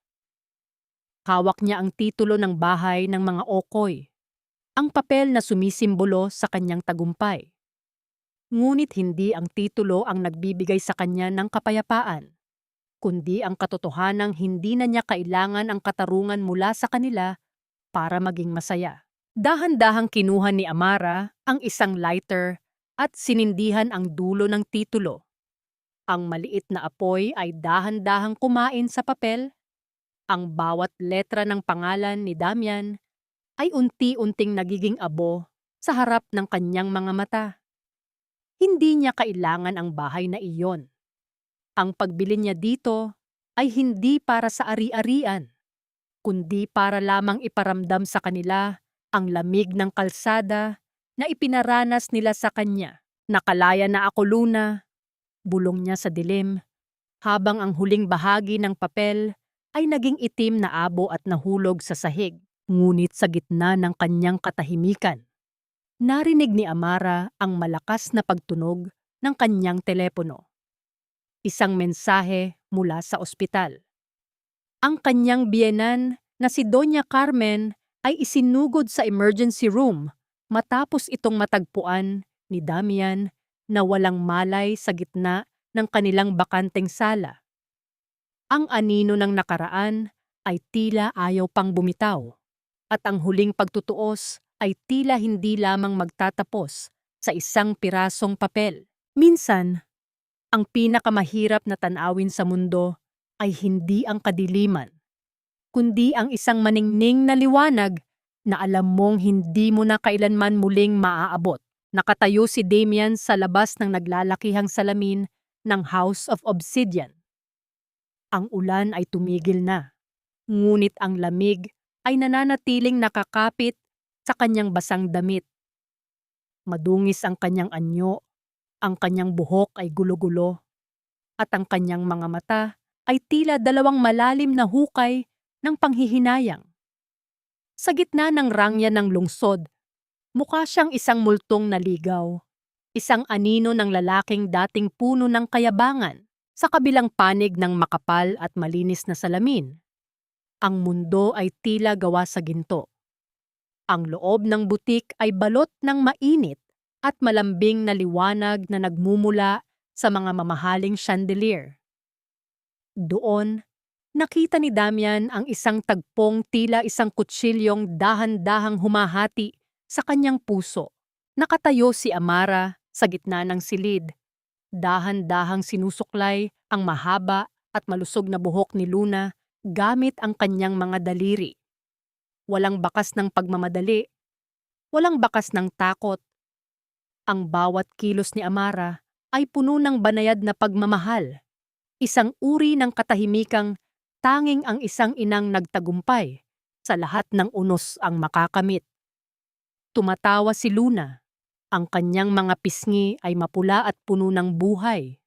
Speaker 1: Hawak niya ang titulo ng bahay ng mga okoy, ang papel na sumisimbolo sa kanyang tagumpay. Ngunit hindi ang titulo ang nagbibigay sa kanya ng kapayapaan, kundi ang katotohanang hindi na niya kailangan ang katarungan mula sa kanila para maging masaya. Dahan-dahang kinuha ni Amara ang isang lighter at sinindihan ang dulo ng titulo. Ang maliit na apoy ay dahan-dahang kumain sa papel. Ang bawat letra ng pangalan ni Damian ay unti-unting nagiging abo sa harap ng kanyang mga mata. Hindi niya kailangan ang bahay na iyon. Ang pagbili niya dito ay hindi para sa ari-arian, kundi para lamang iparamdam sa kanila ang lamig ng kalsada na ipinaranas nila sa kanya. Nakalaya na ako, Luna, bulong niya sa dilim, habang ang huling bahagi ng papel ay naging itim na abo at nahulog sa sahig. Ngunit sa gitna ng kanyang katahimikan, narinig ni Amara ang malakas na pagtunog ng kanyang telepono. Isang mensahe mula sa ospital. Ang kanyang biyenan na si Doña Carmen ay isinugod sa emergency room matapos itong matagpuan ni Damian na walang malay sa gitna ng kanilang bakanteng sala. Ang anino ng nakaraan ay tila ayaw pang bumitaw, at ang huling pagtutuos ay tila hindi lamang magtatapos sa isang pirasong papel. Minsan, ang pinakamahirap na tanawin sa mundo ay hindi ang kadiliman, kundi ang isang maningning na liwanag na alam mong hindi mo na kailanman muling maaabot. Nakatayo si Damian sa labas ng naglalakihang salamin ng House of Obsidian. Ang ulan ay tumigil na, ngunit ang lamig ay nananatiling nakakapit sa kanyang basang damit. Madungis ang kanyang anyo, ang kanyang buhok ay gulo-gulo, at ang kanyang mga mata ay tila dalawang malalim na hukay ng panghihinayang. Sa gitna ng rangya ng lungsod, mukha siyang isang multong naligaw, isang anino ng lalaking dating puno ng kayabangan. Sa kabilang panig ng makapal at malinis na salamin, ang mundo ay tila gawa sa ginto. Ang loob ng butik ay balot ng mainit at malambing na liwanag na nagmumula sa mga mamahaling chandelier. Doon, nakita ni Damian ang isang tagpong tila isang kutsilyong dahan-dahang humahati sa kanyang puso. Nakatayo si Amara sa gitna ng silid. Dahan-dahang sinusuklay ang mahaba at malusog na buhok ni Luna gamit ang kanyang mga daliri. Walang bakas ng pagmamadali, walang bakas ng takot. Ang bawat kilos ni Amara ay puno ng banayad na pagmamahal. Isang uri ng katahimikang tanging ang isang inang nagtagumpay sa lahat ng unos ang makakamit. Tumatawa si Luna. Ang kanyang mga pisngi ay mapula at puno ng buhay.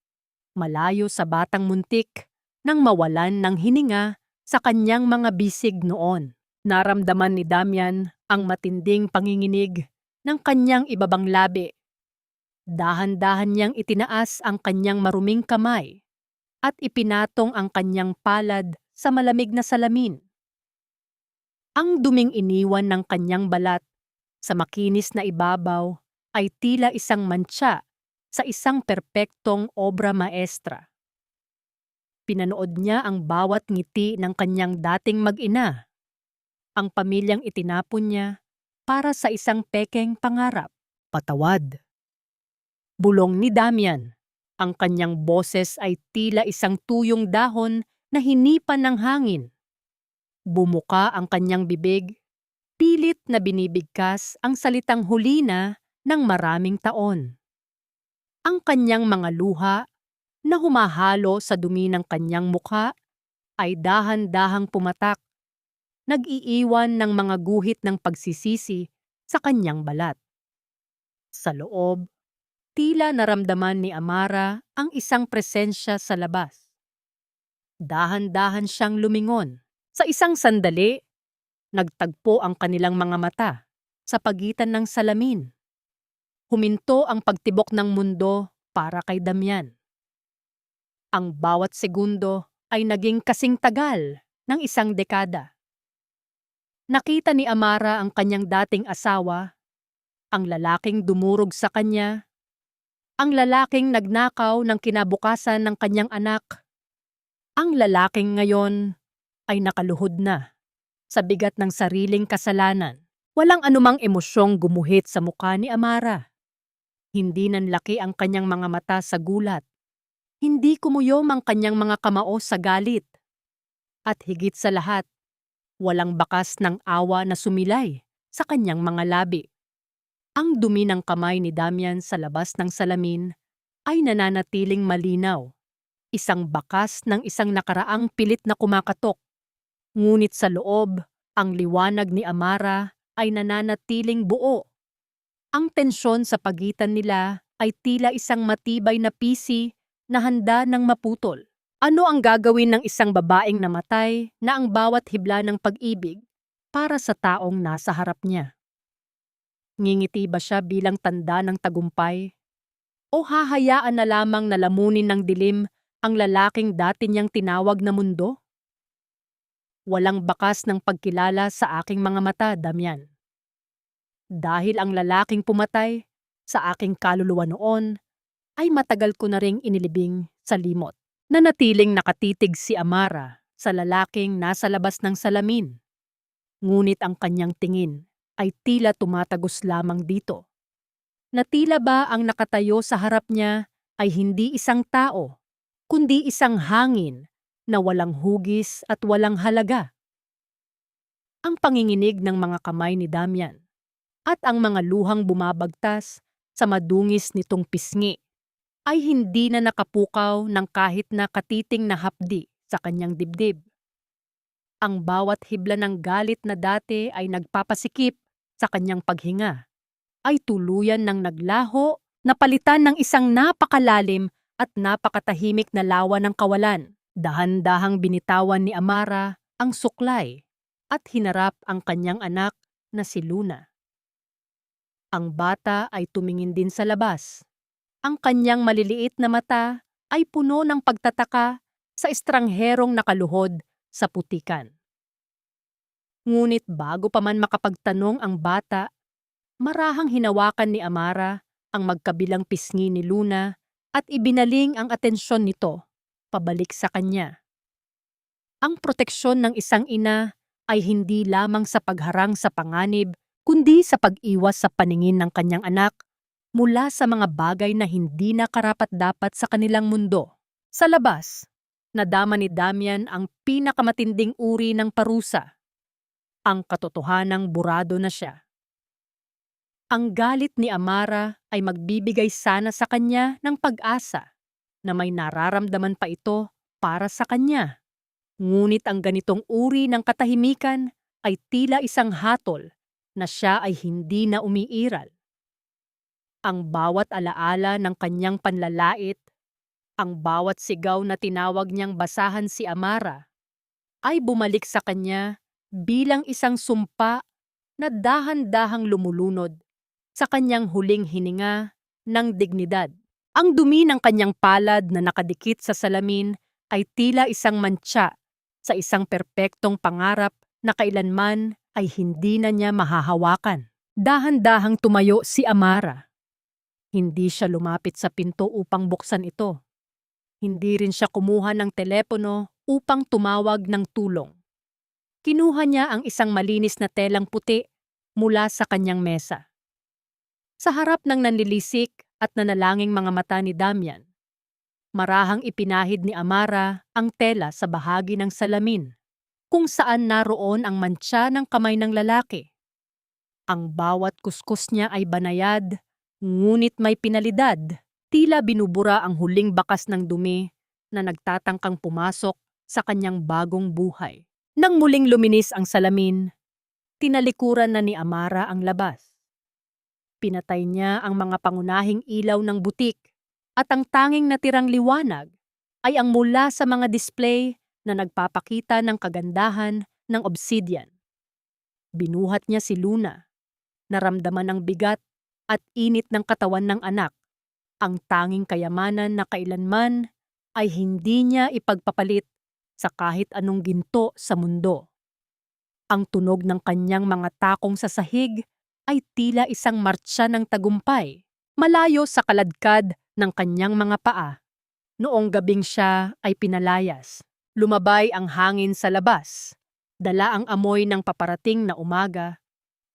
Speaker 1: Malayo sa batang muntik nang mawalan ng hininga sa kanyang mga bisig noon. Naramdaman ni Damian ang matinding panginginig ng kanyang ibabang labi. Dahan-dahan niyang itinaas ang kanyang maruming kamay at ipinatong ang kanyang palad sa malamig na salamin. Ang duming iniwan ng kanyang balat sa makinis na ibabaw ay tila isang mantsa sa isang perpektong obra maestra. Pinanood niya ang bawat ngiti ng kanyang dating mag-ina, ang pamilyang itinapon niya para sa isang pekeng pangarap. Patawad. Bulong ni Damian. Ang kanyang boses ay tila isang tuyong dahon na hinipan ng hangin. Bumuka ang kanyang bibig, pilit na binibigkas ang salitang huli na ng maraming taon. Ang kanyang mga luha na humahalo sa dumi ng kanyang mukha ay dahan-dahang pumatak, nag-iiwan ng mga guhit ng pagsisisi sa kanyang balat. Sa loob, tila naramdaman ni Amara ang isang presensya sa labas. Dahan-dahan siyang lumingon. Sa isang sandali, nagtagpo ang kanilang mga mata sa pagitan ng salamin. Huminto ang pagtibok ng mundo para kay Damian. Ang bawat segundo ay naging kasing tagal ng isang dekada. Nakita ni Amara ang kanyang dating asawa, ang lalaking dumurog sa kanya, ang lalaking nagnakaw ng kinabukasan ng kanyang anak, ang lalaking ngayon ay nakaluhod na sa bigat ng sariling kasalanan. Walang anumang emosyong gumuhit sa mukha ni Amara. Hindi nanlaki ang kanyang mga mata sa gulat. Hindi kumuyom ang kanyang mga kamao sa galit. At higit sa lahat, walang bakas ng awa na sumilay sa kanyang mga labi. Ang dumi ng kamay ni Damian sa labas ng salamin ay nananatiling malinaw. Isang bakas ng isang nakaraang pilit na kumakatok. Ngunit sa loob, ang liwanag ni Amara ay nananatiling buo. Ang tensyon sa pagitan nila ay tila isang matibay na pisi na handa ng maputol. Ano ang gagawin ng isang babaeng namatay na ang bawat hibla ng pag-ibig para sa taong nasa harap niya? Ngingiti ba siya bilang tanda ng tagumpay? O hahayaan na lamang na lamunin ng dilim ang lalaking dati niyang tinawag na mundo? Walang bakas ng pagkilala sa aking mga mata, Damian. Dahil ang lalaking pumatay sa aking kaluluwa noon ay matagal ko na ring inilibing sa limot. Nanatiling nakatitig si Amara sa lalaking nasa labas ng salamin. Ngunit ang kanyang tingin ay tila tumatagos lamang dito. Na tila ba ang nakatayo sa harap niya ay hindi isang tao, kundi isang hangin na walang hugis at walang halaga. Ang panginginig ng mga kamay ni Damian at ang mga luhang bumabagtas sa madungis nitong pisngi ay hindi na nakapukaw ng kahit na katiting na hapdi sa kanyang dibdib. Ang bawat hibla ng galit na dati ay nagpapasikip sa kanyang paghinga ay tuluyan ng naglaho na palitan ng isang napakalalim at napakatahimik na lawa ng kawalan. Dahan-dahang binitawan ni Amara ang suklay at hinarap ang kanyang anak na si Luna. Ang bata ay tumingin din sa labas. Ang kanyang maliliit na mata ay puno ng pagtataka sa estrangherong nakaluhod sa putikan. Ngunit bago pa man makapagtanong ang bata, marahang hinawakan ni Amara ang magkabilang pisngi ni Luna at ibinaling ang atensyon nito pabalik sa kanya. Ang proteksyon ng isang ina ay hindi lamang sa pagharang sa panganib, kundi sa pag-iwas sa paningin ng kanyang anak mula sa mga bagay na hindi na karapat-dapat sa kanilang mundo. Sa labas, nadama ni Damian ang pinakamatinding uri ng parusa, ang katotohanang burado na siya. Ang galit ni Amara ay magbibigay sana sa kanya ng pag-asa na may nararamdaman pa ito para sa kanya. Ngunit ang ganitong uri ng katahimikan ay tila isang hatol na siya ay hindi na umiiral. Ang bawat alaala ng kanyang panlalait, ang bawat sigaw na tinawag niyang basahan si Amara, ay bumalik sa kanya bilang isang sumpa na dahan-dahang lumulunod sa kanyang huling hininga ng dignidad. Ang dumi ng kanyang palad na nakadikit sa salamin ay tila isang mantsa sa isang perpektong pangarap na kailanman ay hindi na niya mahahawakan. Dahan-dahang tumayo si Amara. Hindi siya lumapit sa pinto upang buksan ito. Hindi rin siya kumuha ng telepono upang tumawag ng tulong. Kinuha niya ang isang malinis na telang puti mula sa kanyang mesa. Sa harap ng nanlilisik at nanalanging mga mata ni Damian, marahang ipinahid ni Amara ang tela sa bahagi ng salamin, kung saan naroon ang mantsa ng kamay ng lalaki. Ang bawat kuskus niya ay banayad, ngunit may pinalidad, tila binubura ang huling bakas ng dumi na nagtatangkang pumasok sa kanyang bagong buhay. Nang muling luminis ang salamin, tinalikuran na ni Amara ang labas. Pinatay niya ang mga pangunahing ilaw ng butik at ang tanging natirang liwanag ay ang mula sa mga display na nagpapakita ng kagandahan ng obsidian. Binuhat niya si Luna, naramdaman ang bigat at init ng katawan ng anak, ang tanging kayamanan na kailanman ay hindi niya ipagpapalit sa kahit anong ginto sa mundo. Ang tunog ng kanyang mga takong sa sahig ay tila isang martsa ng tagumpay, malayo sa kaladkad ng kanyang mga paa. Noong gabing siya ay pinalayas, lumabay ang hangin sa labas, dala ang amoy ng paparating na umaga,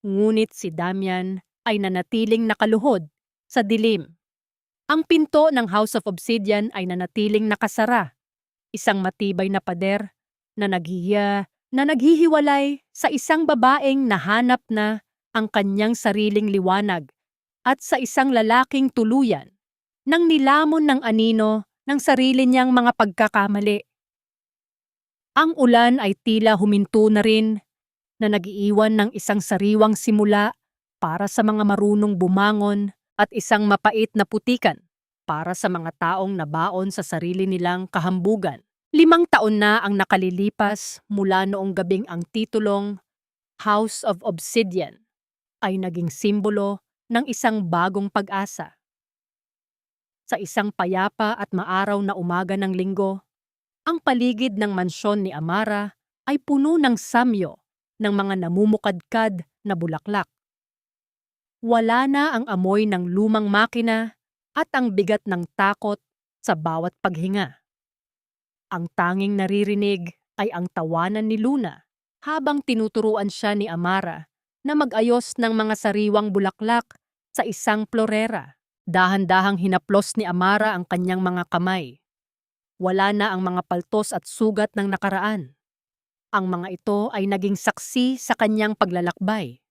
Speaker 1: ngunit si Damian ay nanatiling nakaluhod sa dilim. Ang pinto ng House of Obsidian ay nanatiling nakasara, isang matibay na pader na naghihiwalay sa isang babaeng nahanap na ang kanyang sariling liwanag at sa isang lalaking tuluyan nang nilamon ng anino ng sarili niyang mga pagkakamali. Ang ulan ay tila huminto na rin na nag-iiwan ng isang sariwang simula para sa mga marunong bumangon at isang mapait na putikan para sa mga taong nabaon sa sarili nilang kahambugan. 5 taon na ang nakalilipas mula noong gabing ang titulong House of Obsidian ay naging simbolo ng isang bagong pag-asa. Sa isang payapa at maaraw na umaga ng linggo, ang paligid ng mansyon ni Amara ay puno ng samyo ng mga namumukadkad na bulaklak. Wala na ang amoy ng lumang makina at ang bigat ng takot sa bawat paghinga. Ang tanging naririnig ay ang tawanan ni Luna habang tinuturuan siya ni Amara na mag-ayos ng mga sariwang bulaklak sa isang florera. Dahan-dahang hinaplos ni Amara ang kanyang mga kamay. Wala na ang mga paltos at sugat ng nakaraan. Ang mga ito ay naging saksi sa kanyang paglalakbay.